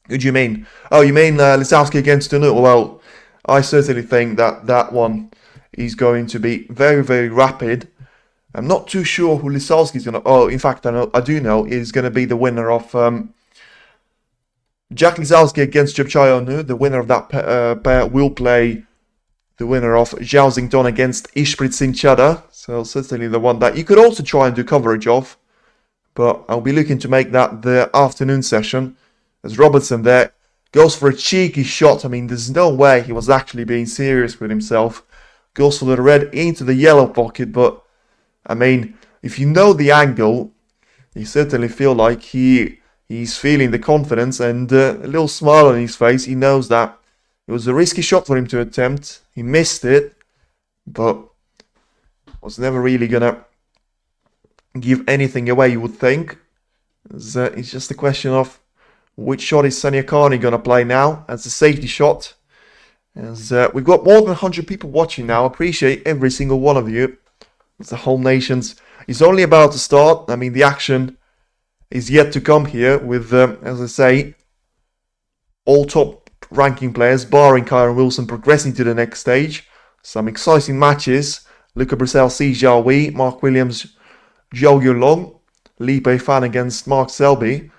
Who do you mean? Oh, you mean Lisowski against Danu? Well, I certainly think that one is going to be very, very rapid. I'm not too sure who Lisowski is going to... Oh, in fact, I do know is going to be the winner of Jack Lisowski against Chop Chao-Nu. The winner of that pair will play the winner of Zhao Xingdong against Ishprit Singh Chadha. So certainly the one that you could also try and do coverage of. But I'll be looking to make that the afternoon session. As Robertson there goes for a cheeky shot. I mean, there's no way he was actually being serious with himself. Goes for the red into the yellow pocket. But, I mean, if you know the angle, you certainly feel like he's feeling the confidence and a little smile on his face. He knows that it was a risky shot for him to attempt. He missed it, but was never really going to give anything away, you would think. It's just a question of which shot is Sonny Akani going to play now as a safety shot. As we've got more than 100 people watching now. I appreciate every single one of you. As the Home Nations is only about to start. I mean, the action is yet to come here with, as I say, all top ranking players, barring Kyron Wilson, progressing to the next stage. Some exciting matches. Luca Brissell, Si Jiahui, Mark Williams, Zhou Yulong, Li Pei Fan against Mark Selby,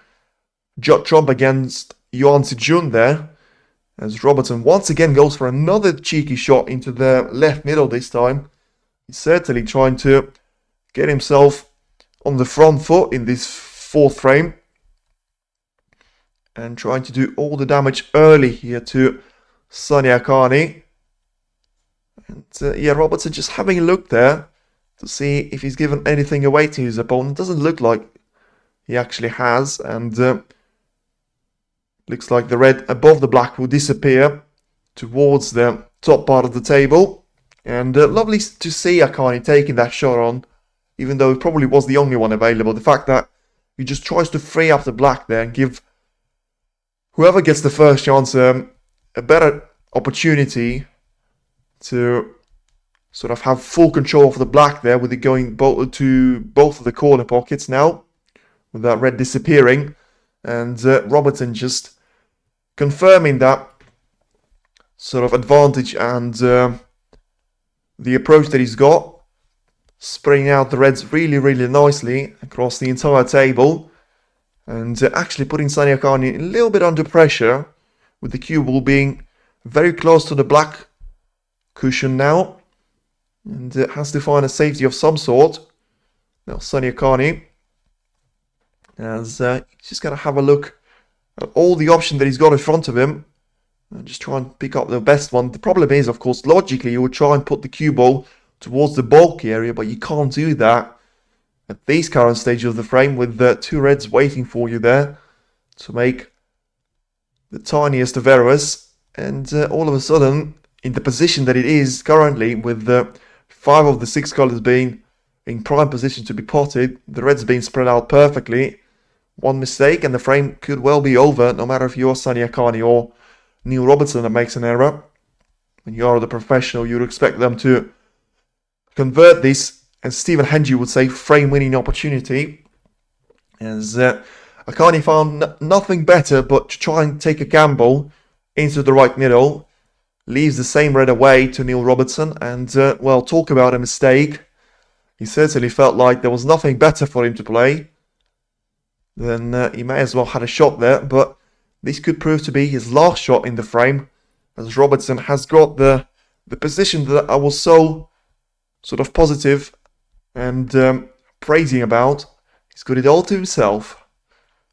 Judd Trump against Yuan Sijun there. As Robertson once again goes for another cheeky shot into the left middle this time. He's certainly trying to get himself on the front foot in this 4th frame. And trying to do all the damage early here to Sonny Akani. And yeah, Robertson just having a look there to see if he's given anything away to his opponent. Doesn't look like he actually has. And looks like the red above the black will disappear towards the top part of the table. And lovely to see Akani taking that shot on, even though it probably was the only one available. The fact that he just tries to free up the black there and give whoever gets the first chance a better opportunity to sort of have full control of the black there, with it going to both of the corner pockets now, with that red disappearing, and Robertson just confirming that sort of advantage and the approach that he's got, spreading out the reds really, really nicely across the entire table, and actually putting Sunny Akani a little bit under pressure, with the cue ball being very close to the black cushion now, and has to find a safety of some sort. Now Sunny Akani, as he's just going to have a look at all the options that he's got in front of him, and just try and pick up the best one. The problem is, of course, logically you would try and put the cue ball towards the bulky area, but you can't do that at this current stage of the frame, with the two reds waiting for you there to make the tiniest of errors. And all of a sudden, in the position that it is currently, with the 5 of the 6 colours being in prime position to be potted, the reds being spread out perfectly, one mistake and the frame could well be over, no matter if you're Sunny Akani or Neil Robertson that makes an error. When you are the professional, you'd expect them to convert this, as Stephen Henry would say, frame-winning opportunity. As Akani found nothing better but to try and take a gamble into the right middle, leaves the same red away to Neil Robertson, and well, talk about a mistake. He certainly felt like there was nothing better for him to play. Then he may as well had a shot there, but this could prove to be his last shot in the frame, as Robertson has got the position that I was so sort of positive and praising about. He's got it all to himself.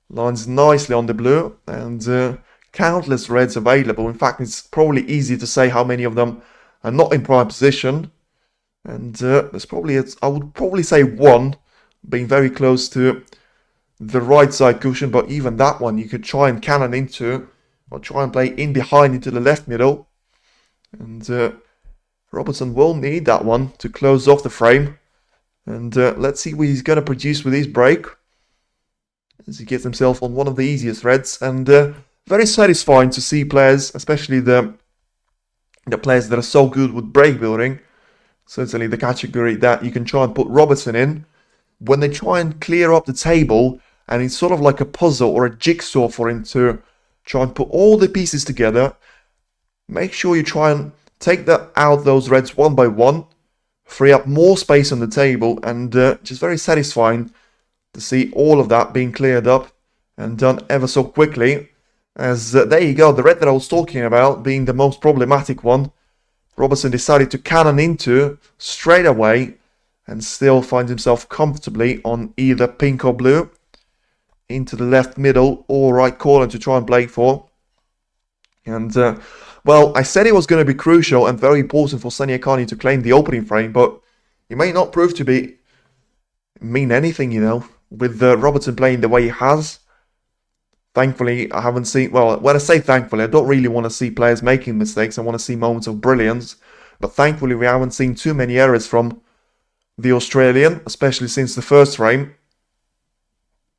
Lines nicely on the blue, and countless reds available. In fact, it's probably easy to say how many of them are not in prime position. And there's probably, I would probably say one, being very close to the right side cushion, but even that one you could try and cannon into, or try and play in behind into the left middle. And Robertson will need that one to close off the frame. And let's see what he's going to produce with his break, as he gets himself on one of the easiest reds. And very satisfying to see players, especially the players that are so good with break building, certainly the category that you can try and put Robertson in, when they try and clear up the table, and it's sort of like a puzzle or a jigsaw for him to try and put all the pieces together. Make sure you try and take out those reds one by one, free up more space on the table, and just very satisfying to see all of that being cleared up and done ever so quickly. As there you go, the red that I was talking about being the most problematic one, Robertson decided to cannon into straight away, and still finds himself comfortably on either pink or blue, into the left middle or right corner to try and play for. And well, I said it was going to be crucial and very important for Sunny Akani to claim the opening frame, but it may not prove to mean anything, you know, with Robertson playing the way he has. Thankfully, I haven't seen, well, when I say thankfully, I don't really want to see players making mistakes. I want to see moments of brilliance. But thankfully, we haven't seen too many errors from the Australian, especially since the first frame.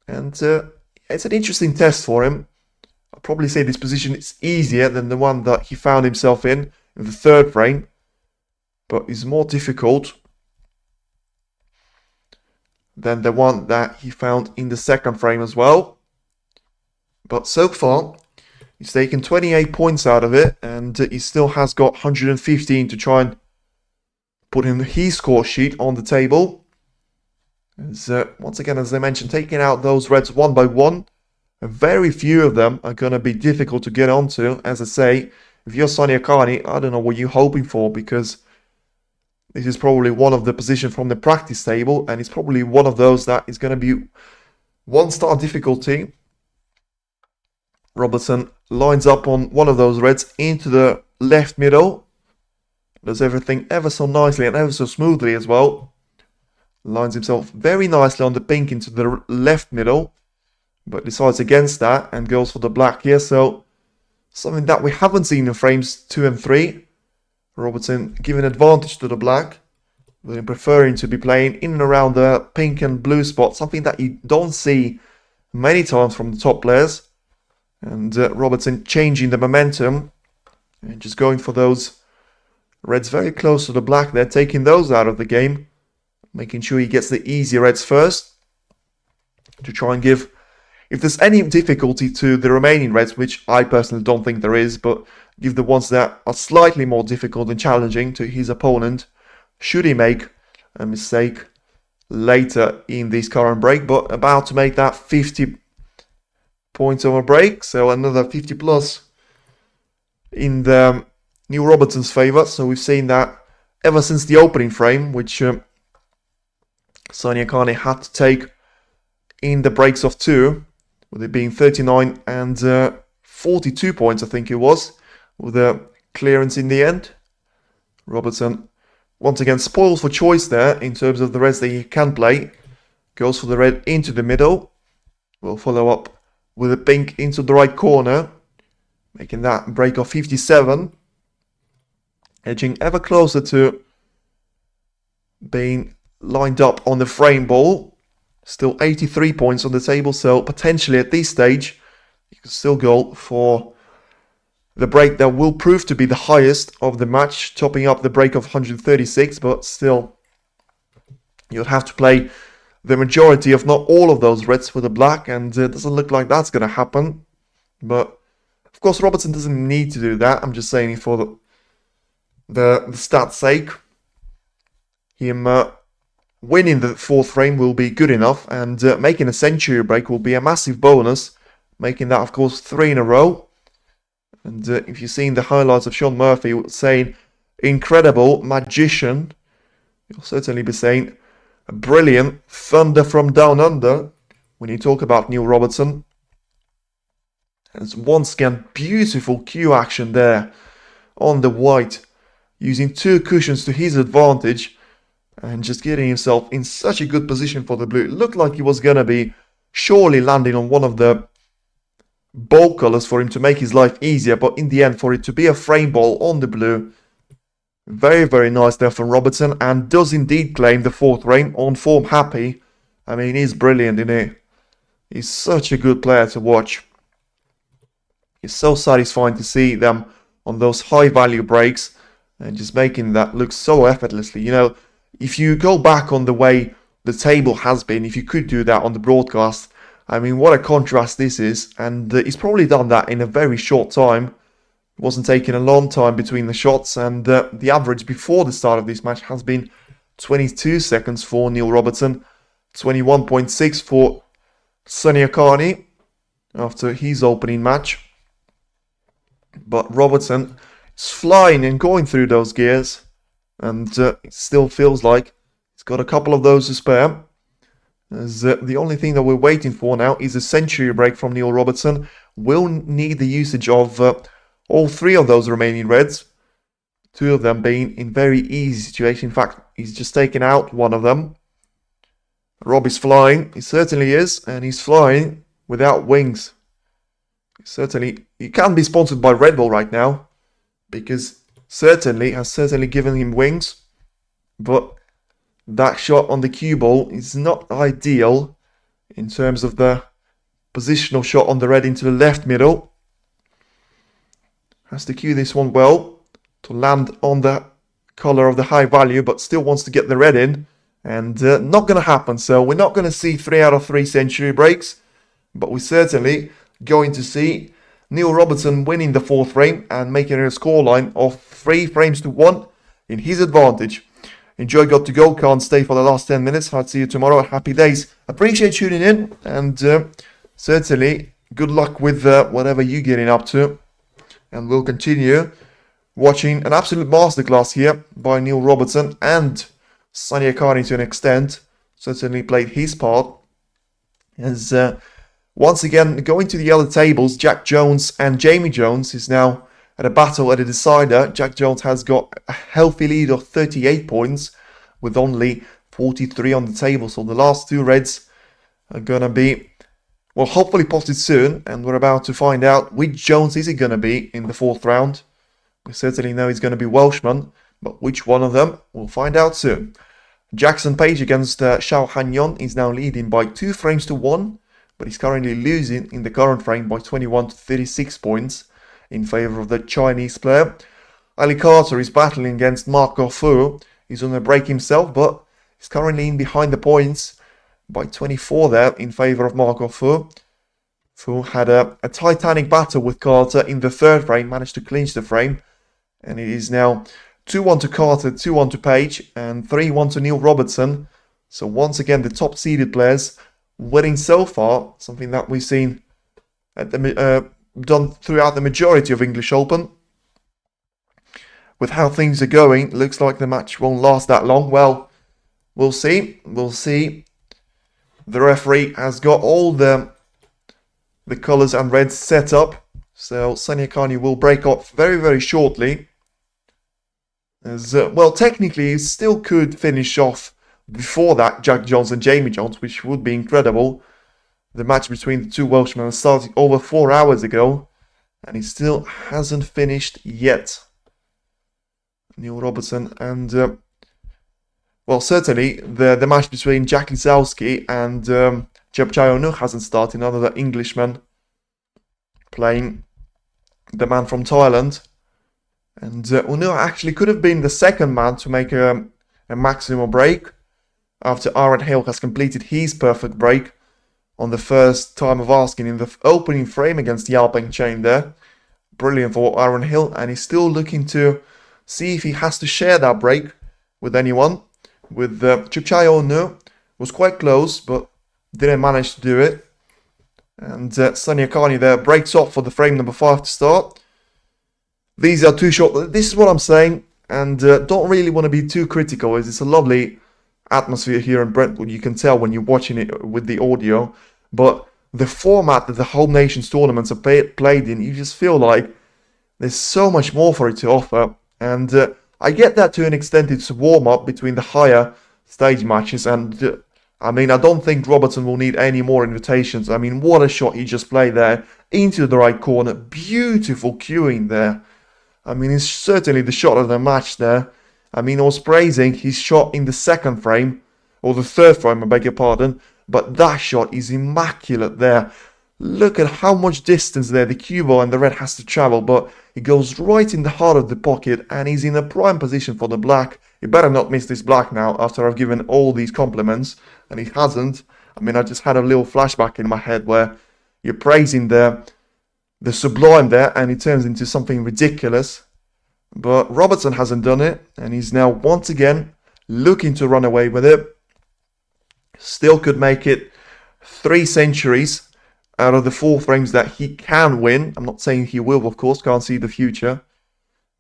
And it's an interesting test for him. I'd probably say this position is easier than the one that he found himself in the third frame, but is more difficult than the one that he found in the second frame as well. But so far, he's taken 28 points out of it, and he still has got 115 to try and put in his score sheet on the table. As, once again, as I mentioned, taking out those reds one by one, and very few of them are going to be difficult to get onto. As I say, if you're Sunny Akani, I don't know what you're hoping for, because this is probably one of the positions from the practice table, and it's probably one of those that is going to be one-star difficulty. Robertson lines up on one of those reds into the left middle. Does everything ever so nicely and ever so smoothly as well. Lines himself very nicely on the pink into the left middle, but decides against that and goes for the black here. So something that we haven't seen in frames 2 and 3. Robertson giving advantage to the black, but preferring to be playing in and around the pink and blue spot, something that you don't see many times from the top players. And Robertson changing the momentum and just going for those Red's very close to the black there, taking those out of the game. Making sure he gets the easy reds first. To try and give, if there's any difficulty to the remaining reds, which I personally don't think there is, but give the ones that are slightly more difficult and challenging to his opponent, should he make a mistake later in this current break. But about to make that 50 points of a break, so another 50 plus in the Neil Robertson's favour. So we've seen that ever since the opening frame, which Sonny Akani had to take in the breaks of 2, with it being 39 and 42 points, I think it was, with a clearance in the end. Robertson once again spoils for choice there in terms of the reds that he can play. Goes for the red into the middle. Will follow up with a pink into the right corner, making that break of 57. Edging ever closer to being lined up on the frame ball. Still 83 points on the table, so potentially at this stage you can still go for the break that will prove to be the highest of the match, topping up the break of 136, but still you'll have to play the majority, if not all of those reds for the black, and it doesn't look like that's going to happen. But of course Robertson doesn't need to do that. I'm just saying for the stats sake, him winning the 4th frame will be good enough, and making a century break will be a massive bonus, making that of course 3 in a row. And if you've seen the highlights of Sean Murphy saying incredible magician, you'll certainly be saying a brilliant thunder from down under when you talk about Neil Robertson. And once again, beautiful cue action there on the white, using 2 cushions to his advantage and just getting himself in such a good position for the blue. It looked like he was going to be surely landing on one of the ball colors for him to make his life easier, but in the end, for it to be a frame ball on the blue, very, very nice there from Robertson, and does indeed claim the 4th frame on form happy. I mean, he's brilliant, isn't he? He's such a good player to watch. It's so satisfying to see them on those high value breaks and just making that look so effortlessly. You know, if you go back on the way the table has been, if you could do that on the broadcast, I mean, what a contrast this is. And he's probably done that in a very short time. It wasn't taking a long time between the shots. And the average before the start of this match has been 22 seconds for Neil Robertson. 21.6 for Sonny Akani after his opening match. But Robertson is flying and going through those gears. And it still feels like he's got a couple of those to spare. As the only thing that we're waiting for now is a century break from Neil Robertson. Will need the usage of all 3 of those remaining reds. 2 of them being in very easy situation. In fact, he's just taken out one of them. Rob is flying. He certainly is. And he's flying without wings. He can be sponsored by Red Bull right now, because has certainly given him wings. But that shot on the cue ball is not ideal in terms of the positional shot on the red into the left middle. Has to cue this one well to land on the color of the high value, but still wants to get the red in. And not going to happen. So we're not going to see 3 out of 3 century breaks, but we're certainly going to see Neil Robertson winning the 4th frame and making a scoreline of 3 frames to 1 in his advantage. Enjoy Got to Go. Can't stay for the last 10 minutes. I'll see you tomorrow. Happy days. Appreciate tuning in, and certainly good luck with whatever you're getting up to. And we'll continue watching an absolute masterclass here by Neil Robertson, and Sonny Akani to an extent certainly played his part. As once again, going to the other tables, Jack Jones and Jamie Jones is now at a battle at a decider. Jack Jones has got a healthy lead of 38 points with only 43 on the table. So the last 2 reds are going to be, well, hopefully potted soon. And we're about to find out which Jones is it going to be in the 4th round. We certainly know he's going to be Welshman, but which one of them, we'll find out soon. Jackson Page against Xiao Hanyon is now leading by 2 frames to 1, but he's currently losing in the current frame by 21 to 36 points in favor of the Chinese player. Ali Carter is battling against Marco Fu. He's on a break himself, but he's currently in behind the points by 24 there in favour of Marco Fu. Fu had a titanic battle with Carter in the third frame, managed to clinch the frame. And it is now 2-1 to Carter, 2-1 to Page, and 3-1 to Neil Robertson. So once again, the top-seeded players winning so far, something that we've seen at the, done throughout the majority of English Open. With how things are going, looks like the match won't last that long. Well, we'll see. We'll see. The referee has got all the colours and reds set up. So Sunny Akani will break off very, very shortly. As, well, technically, he still could finish off before that Jack Jones and Jamie Jones, which would be incredible. The match between the two Welshmen started over 4 hours ago, and he still hasn't finished yet. Neil Robertson and, well, certainly the match between Jack Lisowski and Jeb Chayonu hasn't started. Another Englishman playing the man from Thailand. And Unu actually could have been the second man to make a maximum break after Aaron Hill has completed his perfect break on the first time of asking in the opening frame against the Alpine Chain there. Brilliant for Aaron Hill, and he's still looking to see if he has to share that break with anyone. With Chupchayo Unu, was quite close, but didn't manage to do it. And Sunny Akani there breaks off for the frame number 5 to start. These are too short. This is what I'm saying, and don't really want to be too critical, as it's a lovely atmosphere here in Brentwood. You can tell when you're watching it with the audio, but the format that the Home Nations tournaments are played in, you just feel like there's so much more for it to offer. And I get that to an extent. It's a warm-up between the higher stage matches, and I mean, I don't think Robertson will need any more invitations. I mean, what a shot he just played there into the right corner. Beautiful cueing there. I mean, it's certainly the shot of the match there. I mean, I was praising his shot in the second frame, or the third frame, I beg your pardon, but that shot is immaculate there. Look at how much distance there the cue ball and the red has to travel, but he goes right in the heart of the pocket, and he's in a prime position for the black. He better not miss this black now after I've given all these compliments, and he hasn't. I mean, I just had a little flashback in my head where you're praising the sublime there, and it turns into something ridiculous. But Robertson hasn't done it, and he's now once again looking to run away with it. Still could make it 3 centuries out of the 4 frames that he can win. I'm not saying he will, of course, can't see the future.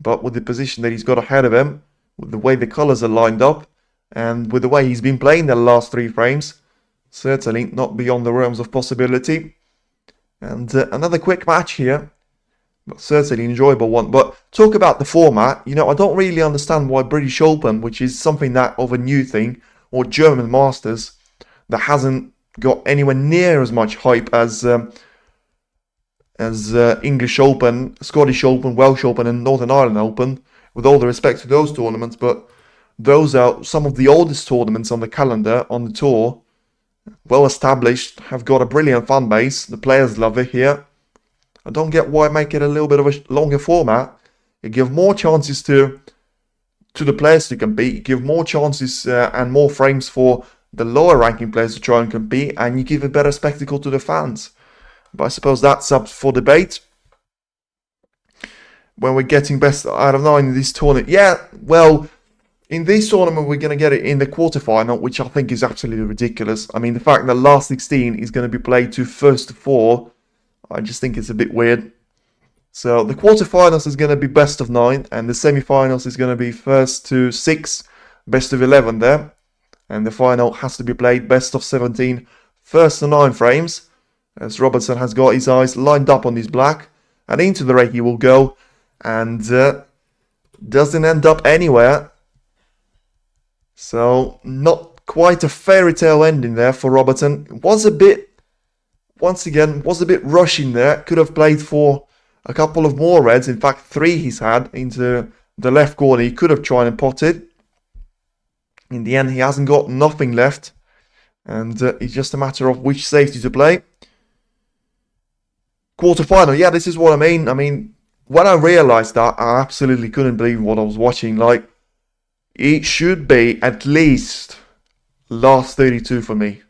But with the position that he's got ahead of him, with the way the colours are lined up, and with the way he's been playing the last 3 frames, certainly not beyond the realms of possibility. And another quick match here, but certainly an enjoyable one. But talk about the format, you know, I don't really understand why British Open, which is something that of a new thing, or German Masters, that hasn't got anywhere near as much hype as English Open, Scottish Open, Welsh Open and Northern Ireland Open, with all the respect to those tournaments. But those are some of the oldest tournaments on the calendar, on the tour. Well established, have got a brilliant fan base. The players love it here. I don't get why make it a little bit of a longer format. You give more chances to the players to compete. You give more chances and more frames for the lower ranking players to try and compete, and you give a better spectacle to the fans. But I suppose that's up for debate. When we're getting best out of 9 in this tournament, yeah, well, in this tournament we're going to get it in the quarterfinal, which I think is absolutely ridiculous. I mean, the fact that last 16 is going to be played to first to 4, I just think it's a bit weird. So the quarterfinals is going to be best of 9, and the semi-finals is going to be first to 6, best of 11 there. And the final has to be played best of 17, first to 9 frames, as Robertson has got his eyes lined up on his black, and into the rake he will go, and doesn't end up anywhere. So not quite a fairy tale ending there for Robertson. It was a bit, once again, was a bit rushing there. Could have played for a couple of more reds. In fact, 3 he's had into the left corner. He could have tried and potted. In the end, he hasn't got nothing left. And it's just a matter of which safety to play. Quarterfinal, yeah, this is what I mean. I mean, when I realized that, I absolutely couldn't believe what I was watching. Like, it should be at least last 32 for me.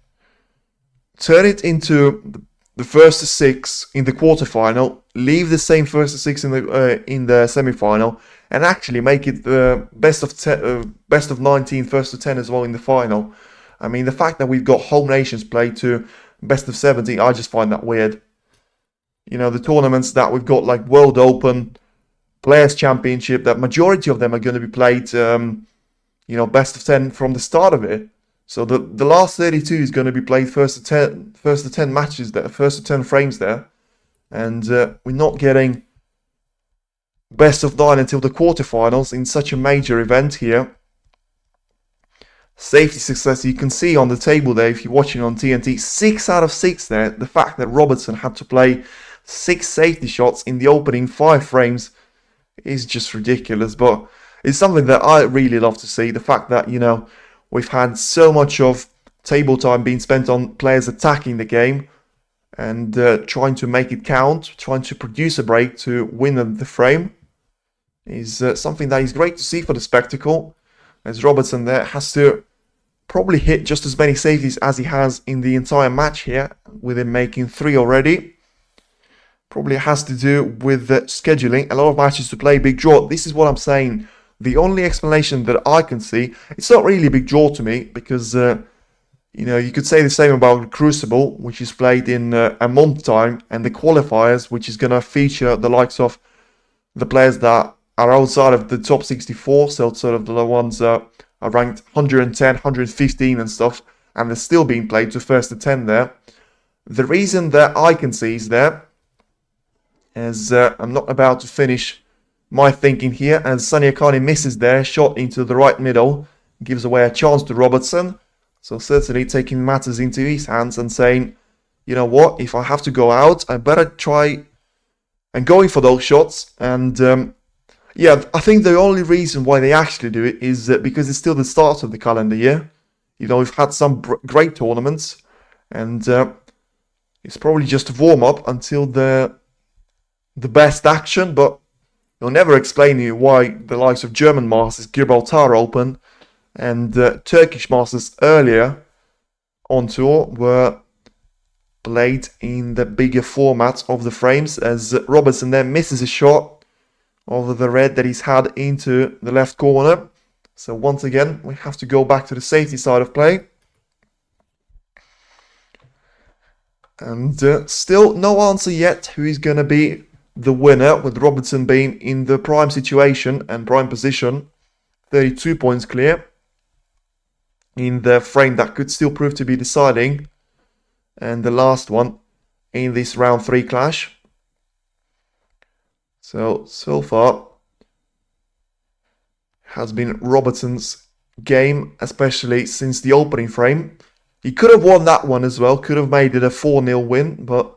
Turn it into the first to six in the quarterfinal, leave the same first to six in the semi-final, and actually make it the best of 19, first to 10 as well in the final. I mean, the fact that we've got home nations play to best of 17, I just find that weird. You know, the tournaments that we've got, like World Open, Players Championship, that majority of them are going to be played, you know, best of 10 from the start of it. So the last 32 is going to be played first to 10 matches there, first to 10 frames there. And we're not getting best of 9 until the quarterfinals in such a major event here. Safety success, you can see on the table there if you're watching on TNT, 6 out of 6 there. The fact that Robertson had to play 6 safety shots in the opening 5 frames is just ridiculous. But it's something that I really love to see. The fact that, you know, we've had so much of table time being spent on players attacking the game and trying to make it count, trying to produce a break to win the frame is something that is great to see for the spectacle, as Robertson there has to probably hit just as many safeties as he has in the entire match here, with him making 3 already. Probably has to do with the scheduling, a lot of matches to play, big draw. This is what I'm saying. The only explanation that I can see, it's not really a big draw to me, because, you know, you could say the same about Crucible, which is played in a month time, and the qualifiers, which is going to feature the likes of the players that are outside of the top 64, so sort of the ones that are ranked 110, 115 and stuff, and they're still being played to first to 10 there. The reason that I can see is there, as I'm not about to finish my thinking here, as Sunny Akani misses there, shot into the right middle, gives away a chance to Robertson. So certainly taking matters into his hands and saying, you know what, if I have to go out, I better try and going for those shots. And yeah, I think the only reason why they actually do it is because it's still the start of the calendar year. You know, we've had some great tournaments, and it's probably just a warm-up until the best action, but he'll never explain to you why the likes of German Masters, Gibraltar Open, and Turkish Masters earlier on tour were played in the bigger format of the frames, as Robertson then misses a shot over the red that he's had into the left corner. So once again, we have to go back to the safety side of play. And still no answer yet who is going to be the winner, with Robertson being in the prime situation and prime position. 32 points clear in the frame that could still prove to be deciding. And the last one in this round 3 clash. So far has been Robertson's game, especially since the opening frame. He could have won that one as well, could have made it a 4-0 win, but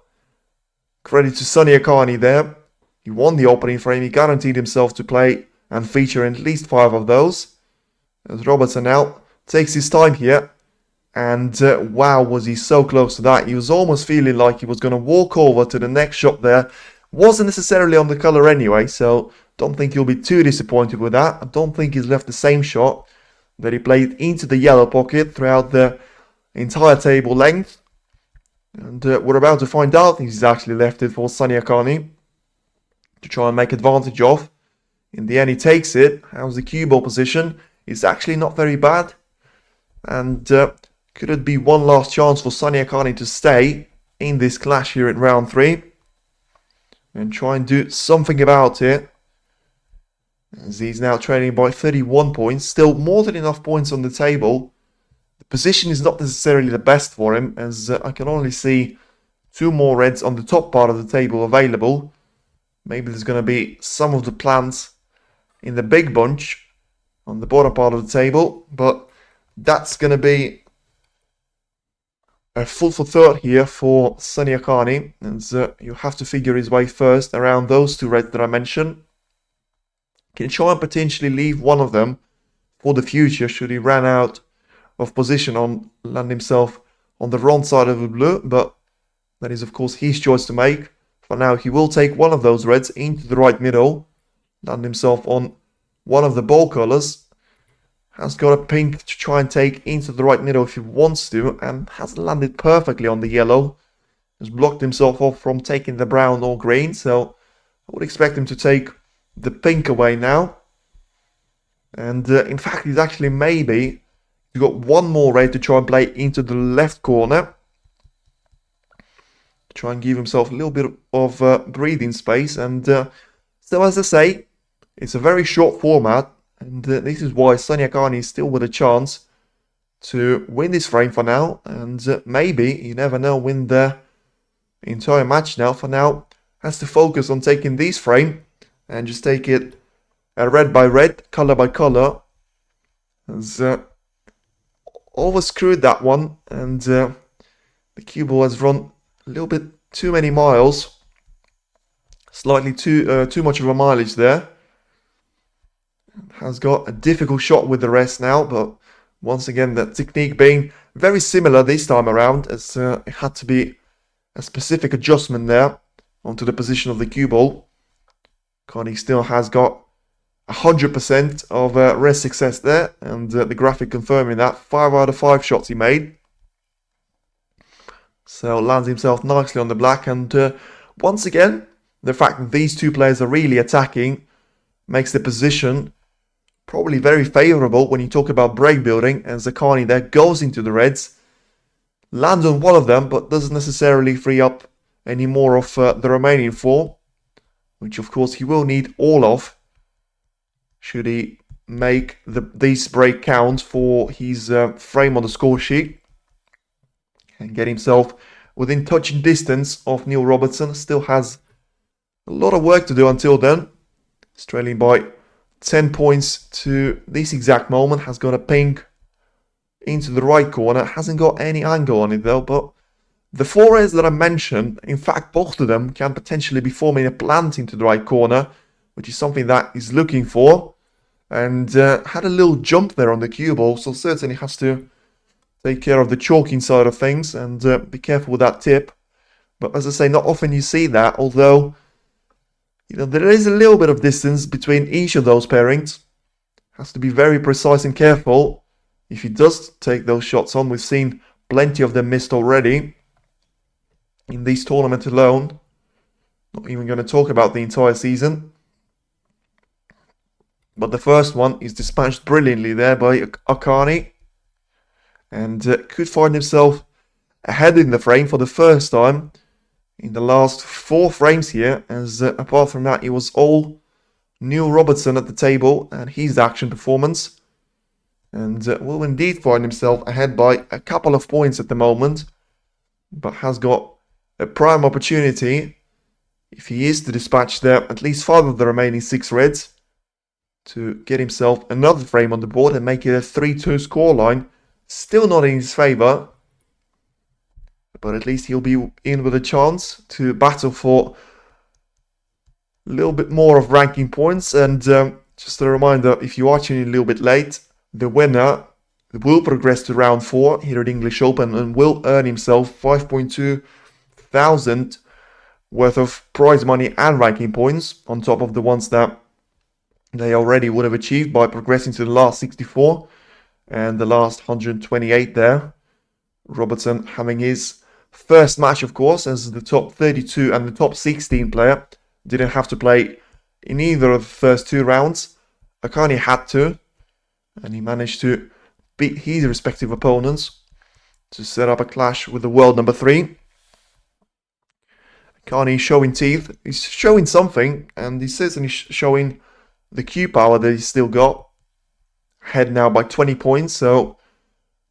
credit to Sunny Akani there. He won the opening frame, he guaranteed himself to play and feature in at least 5 of those. As Robertson now takes his time here, and wow, was he so close to that. He was almost feeling like he was going to walk over to the next shot there. Wasn't necessarily on the colour anyway, so don't think he'll be too disappointed with that. I don't think he's left the same shot that he played into the yellow pocket throughout the entire table length. And we're about to find out if he's actually left it for Sunny Akani to try and make advantage of. In the end, he takes it. How's the cue ball position? It's actually not very bad. And could it be one last chance for Sunny Akani to stay in this clash here in round 3 and try and do something about it, as he's now trailing by 31 points. Still more than enough points on the table. The position is not necessarily the best for him, as I can only see 2 more reds on the top part of the table available. Maybe there's going to be some of the plants in the big bunch on the bottom part of the table, but that's going to be a full for third here for Sunny Akani, and you have to figure his way first around those 2 reds that I mentioned. Can try and potentially leave one of them for the future should he run out of position on land himself on the wrong side of the blue, but that is of course his choice to make. The For now, he will take one of those reds into the right middle. Land himself on one of the ball colours. Has got a pink to try and take into the right middle if he wants to. And has landed perfectly on the yellow. Has blocked himself off from taking the brown or green. So I would expect him to take the pink away now. And in fact, he's actually maybe got one more red to try and play into the left corner. Try and give himself a little bit of breathing space. And so, as I say, it's a very short format. And this is why Sonny Akani is still with a chance to win this frame for now. And maybe, you never know, win the entire match now. For now, has to focus on taking this frame and just take it red by red, color by color. Has overscrewed that one, and the cue ball has run a little bit too many miles. Slightly too much of a mileage there. Has got a difficult shot with the rest now, but once again, the technique being very similar this time around, as it had to be a specific adjustment there onto the position of the cue ball. Connie still has got 100% of rest success there, and the graphic confirming that. 5 out of 5 shots he made. So lands himself nicely on the black, and once again, the fact that these two players are really attacking makes the position probably very favourable when you talk about break building, as Akani there goes into the reds, lands on one of them, but doesn't necessarily free up any more of the remaining 4, which of course he will need all of, should he make these break count for his frame on the score sheet. And get himself within touching distance of Neil Robertson. Still has a lot of work to do until then. He's trailing by 10 points to this exact moment. Has got a pink into the right corner. Hasn't got any angle on it though. But the 4 reds that I mentioned, in fact both of them can potentially be forming a plant into the right corner, which is something that he's looking for. And had a little jump there on the cue ball, so certainly has to take care of the chalking side of things and be careful with that tip. But as I say, not often you see that, although there is a little bit of distance between each of those pairings. Has to be very precise and careful if he does take those shots on. We've seen plenty of them missed already in this tournament alone. Not even going to talk about the entire season. But the first one is dispatched brilliantly there by Akani. And could find himself ahead in the frame for the first time in the last 4 frames here. As apart from that, it was all Neil Robertson at the table and his action performance. And will indeed find himself ahead by a couple of points at the moment. But has got a prime opportunity, if he is to dispatch there at least 5 of the remaining 6 reds, to get himself another frame on the board and make it a 3-2 scoreline. Still not in his favour, but at least he'll be in with a chance to battle for a little bit more of ranking points. And just a reminder, if you're watching a little bit late, the winner will progress to round 4 here at English Open and will earn himself 5.2 thousand worth of prize money and ranking points on top of the ones that they already would have achieved by progressing to the last 64 and the last 128 there. Robertson having his first match, of course, as the top 32 and the top 16 player. Didn't have to play in either of the first 2 rounds. Akani had to, and he managed to beat his respective opponents to set up a clash with the world number 3. Akani showing teeth. He's showing something, and he's certainly showing the cue power that he's still got. Ahead now by 20 points, so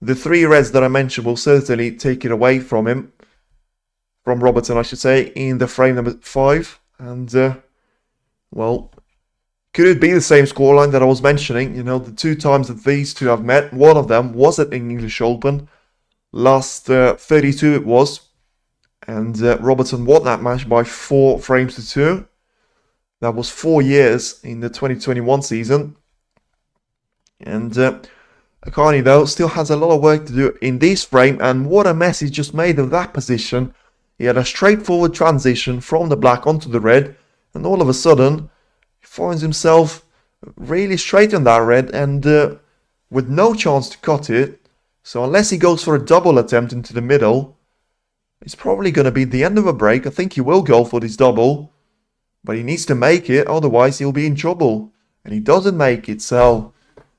the 3 reds that I mentioned will certainly take it away from him. From Robertson, I should say, in the frame number 5. And, well, could it be the same scoreline that I was mentioning? The 2 times that these 2 have met, one of them was at the English Open. Last 32 it was. And Robertson won that match by 4 frames to 2. That was 4 years in the 2021 season. And Akani, though, still has a lot of work to do in this frame. And what a mess he just made of that position He had a straightforward transition from the black onto the red, and all of a sudden he finds himself really straight on that red and with no chance to cut it. So unless he goes for a double attempt into the middle, it's probably going to be the end of a break. I think he will go for this double, but he needs to make it, otherwise he'll be in trouble. And he doesn't make it, so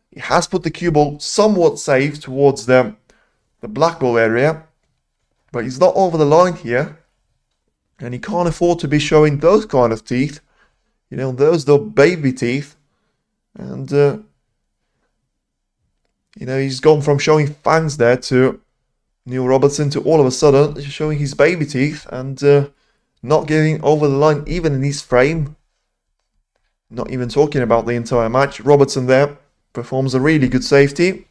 he has put the cue ball somewhat safe towards the black ball area, but he's not over the line here, and he can't afford to be showing those kind of teeth. You know, those are baby teeth, and you know, he's gone from showing fangs there to Neil Robertson to all of a sudden showing his baby teeth and not getting over the line even in his frame. Not even talking about the entire match. Robertson there performs a really good safety.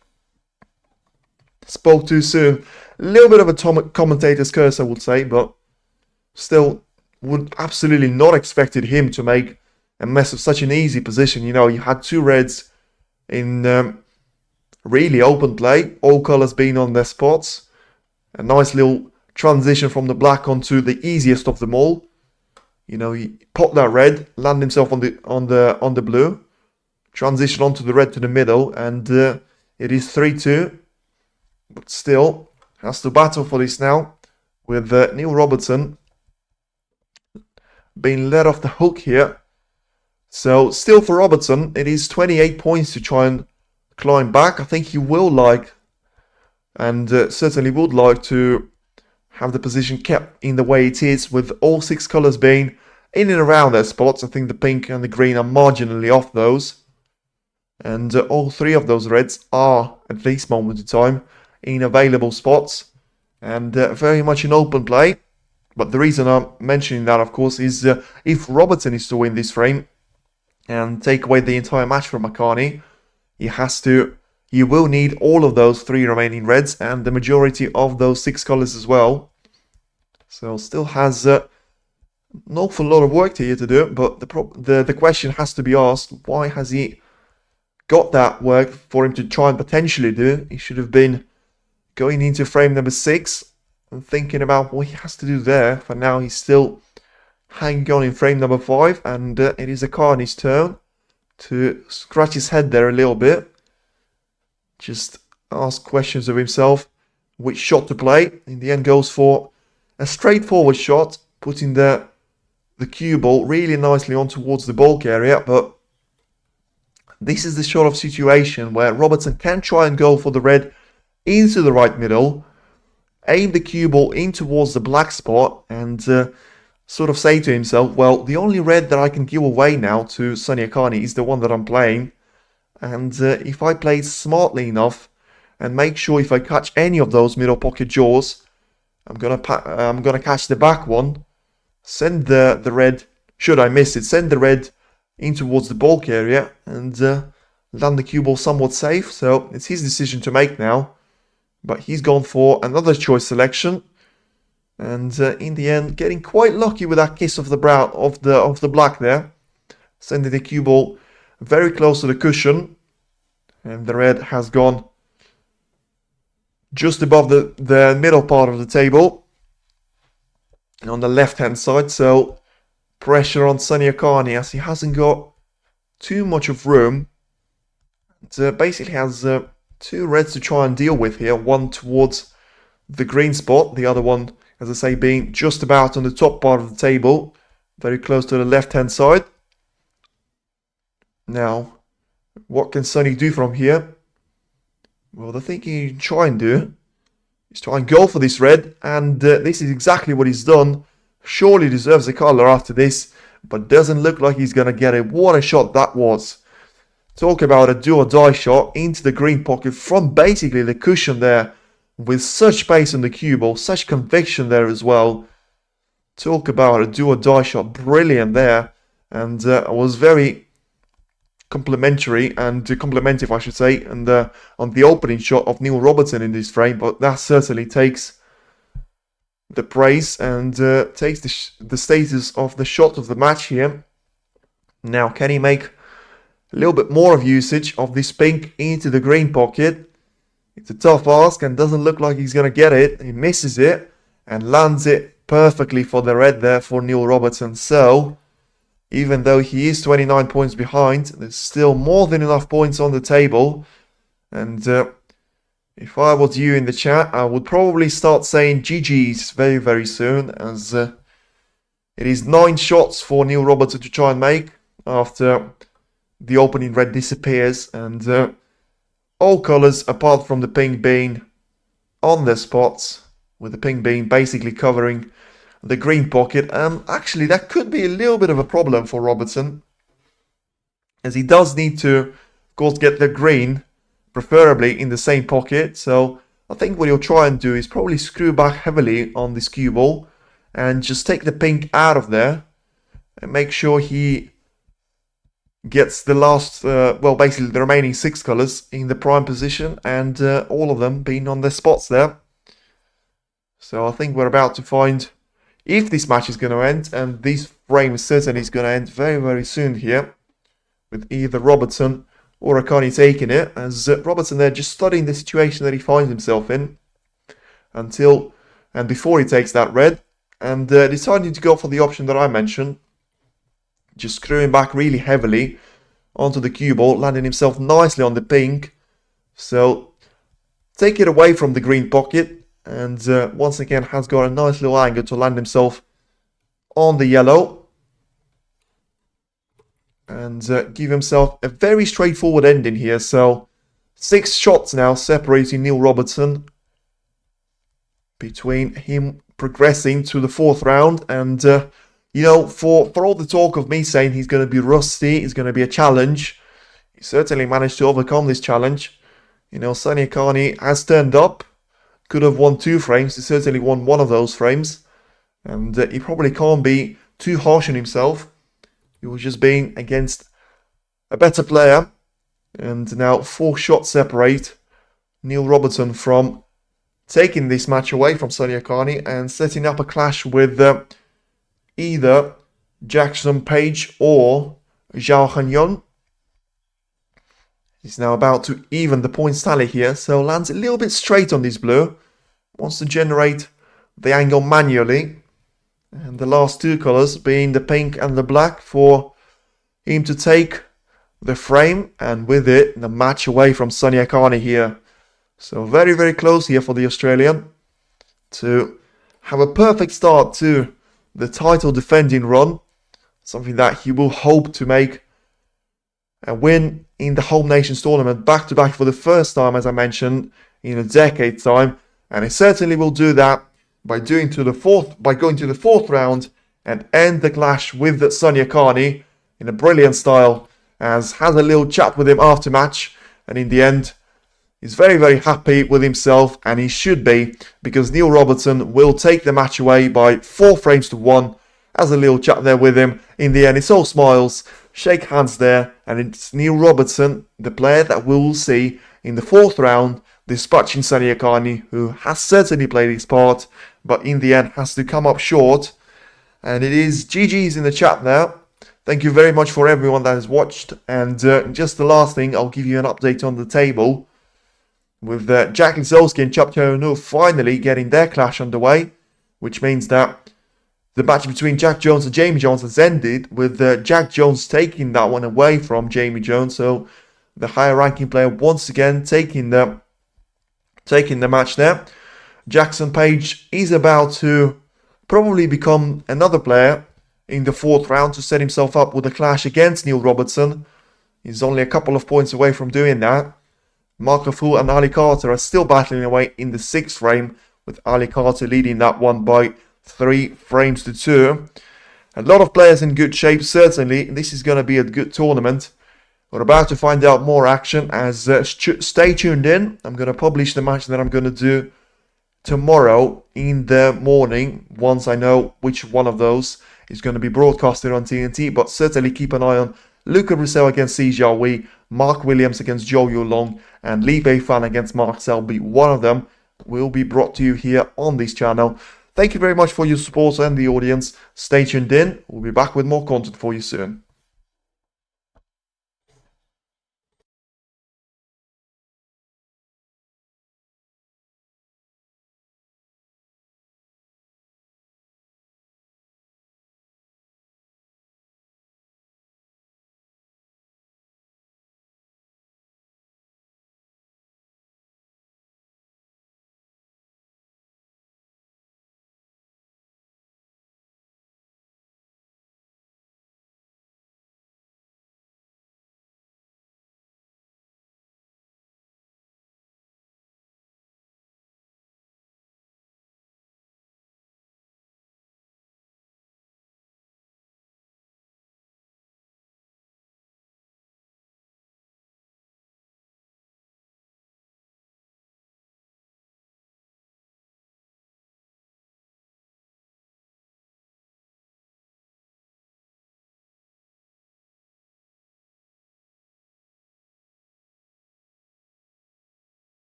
Spoke too soon. A little bit of a commentator's curse, I would say, but still would absolutely not expected him to make a mess of such an easy position. You know, you had two reds in really open play, all colours being on their spots. A nice little transition from the black onto the easiest of them all. You know, he popped that red, landed himself on the blue, transition onto the red to the middle, and it is 3-2. But still has to battle for this now, with Neil Robertson being let off the hook here. So still for Robertson, it is 28 points to try and climb back. I think he will like, and certainly would like, to have the position kept in the way it is, with all six colours being in and around their spots. I think the pink and the green are marginally off those, and all three of those reds are, at this moment in time, in available spots, and very much in open play. But the reason I'm mentioning that, of course, is if Robertson is to win this frame and take away the entire match from Akani, he will need all of those three remaining reds and the majority of those six colours as well. So still has an awful lot of work here to do, but the question has to be asked, why has he got that work for him to try and potentially do? He should have been going into frame number 6 and thinking about what he has to do there. For now, he's still hanging on in frame number 5, and it is Akani's turn to scratch his head there a little bit. Just ask questions of himself, which shot to play. In the end, goes for a straightforward shot, putting the cue ball really nicely on towards the bulk area. But this is the sort of situation where Robertson can try and go for the red into the right middle, aim the cue ball in towards the black spot, and sort of say to himself, well, the only red that I can give away now to Sonny Akani is the one that I'm playing. And if I play smartly enough and make sure if I catch any of those middle pocket jaws, I'm gonna catch the back one, send the red, should I miss it, send the red in towards the bulk area, and land the cue ball somewhat safe. So it's his decision to make now, but he's gone for another choice selection, and in the end, getting quite lucky with that kiss of the brown of the black there, sending the cue ball very close to the cushion, and the red has gone just above the middle part of the table on the left hand side. So pressure on Sonny Akani, as he hasn't got too much of room. It basically has two reds to try and deal with here, one towards the green spot, the other one, as I say, being just about on the top part of the table, very close to the left hand side. Now, what can Sonny do from here? Well, the thing he can try and do is try and go for this red, and this is exactly what he's done. Surely deserves a colour after this, but doesn't look like he's going to get it. What a shot that was. Talk about a do or die shot into the green pocket from basically the cushion there, with such pace on the cue ball, such conviction there as well. Talk about a do or die shot. Brilliant there, and was very complimentary and complimentive, I should say, and on the opening shot of Neil Robertson in this frame. But that certainly takes the praise and takes the status of the shot of the match here. Now, can he make a little bit more of usage of this pink into the green pocket? It's a tough ask and doesn't look like he's going to get it. He misses it and lands it perfectly for the red there for Neil Robertson. So, even though he is 29 points behind, there's still more than enough points on the table. And if I was you in the chat, I would probably start saying GG's very, very soon, as it is 9 shots for Neil Robertson to try and make after the opening red disappears, and all colours apart from the pink being on their spots, with the pink being basically covering the green pocket. Actually, that could be a little bit of a problem for Robertson, as he does need to, of course, get the green, preferably in the same pocket. So I think what he'll try and do is probably screw back heavily on this cue ball and just take the pink out of there and make sure he gets the last, well, basically the remaining 6 colours in the prime position, and all of them being on their spots there. So I think we're about to find if this match is going to end, and this frame certainly is going to end very, very soon here, with either Robertson or Akani taking it, as Robertson there just studying the situation that he finds himself in until and before he takes that red, and deciding to go for the option that I mentioned, just screwing back really heavily onto the cue ball, landing himself nicely on the pink. So take it away from the green pocket, and once again has got a nice little angle to land himself on the yellow, and give himself a very straightforward ending here. So 6 shots now separating Neil Robertson between him progressing to the 4th round, and you know, for all the talk of me saying he's going to be rusty, it's going to be a challenge, he certainly managed to overcome this challenge. You know, Sonny Akani has turned up, could have won 2 frames, he certainly won one of those frames, and he probably can't be too harsh on himself. He was just being against a better player, and now 4 shots separate Neil Robertson from taking this match away from Sonny Akani and setting up a clash with either Jackson Page or Zhao Hanyon. He's now about to even the points tally here, so lands a little bit straight on this blue. Wants to generate the angle manually, and the last 2 colours being the pink and the black for him to take the frame, and with it the match away from Sonny Akani here. So very, very close here for the Australian to have a perfect start to the title defending run, something that he will hope to make a win in the Home Nations tournament back to back for the first time, as I mentioned, in a decade's time, and he certainly will do that by going to the 4th round and end the clash with Sonny Akani in a brilliant style, as has a little chat with him after match, and in the end he's very, very happy with himself, and he should be, because Neil Robertson will take the match away by 4 frames to 1. Has a little chat there with him. In the end, it's all smiles, shake hands there, and it's Neil Robertson, the player that we will see in the 4th round, dispatching Sonny Akani, who has certainly played his part, but in the end has to come up short. And it is GG's in the chat now. Thank you very much for everyone that has watched, and just the last thing, I'll give you an update on the table, with Jack Lisowski and Chapchonu finally getting their clash underway, which means that the match between Jack Jones and Jamie Jones has ended, with Jack Jones taking that one away from Jamie Jones. So the higher ranking player once again taking the match there. Jackson Page is about to probably become another player in the 4th round to set himself up with a clash against Neil Robertson. He's only a couple of points away from doing that. Mark Lafou and Ali Carter are still battling away in the 6th frame, with Ali Carter leading that one by 3 frames to 2. A lot of players in good shape, certainly. This is going to be a good tournament. We're about to find out more action, as stay tuned in. I'm going to publish the match that I'm going to do tomorrow in the morning, once I know which one of those is going to be broadcasted on TNT. But certainly keep an eye on Luca Brissell against Si Jiahui, Mark Williams against Zhou Yulong, and Li Beifan against Mark Selby. One of them will be brought to you here on this channel. Thank you very much for your support and the audience. Stay tuned in. We'll be back with more content for you soon.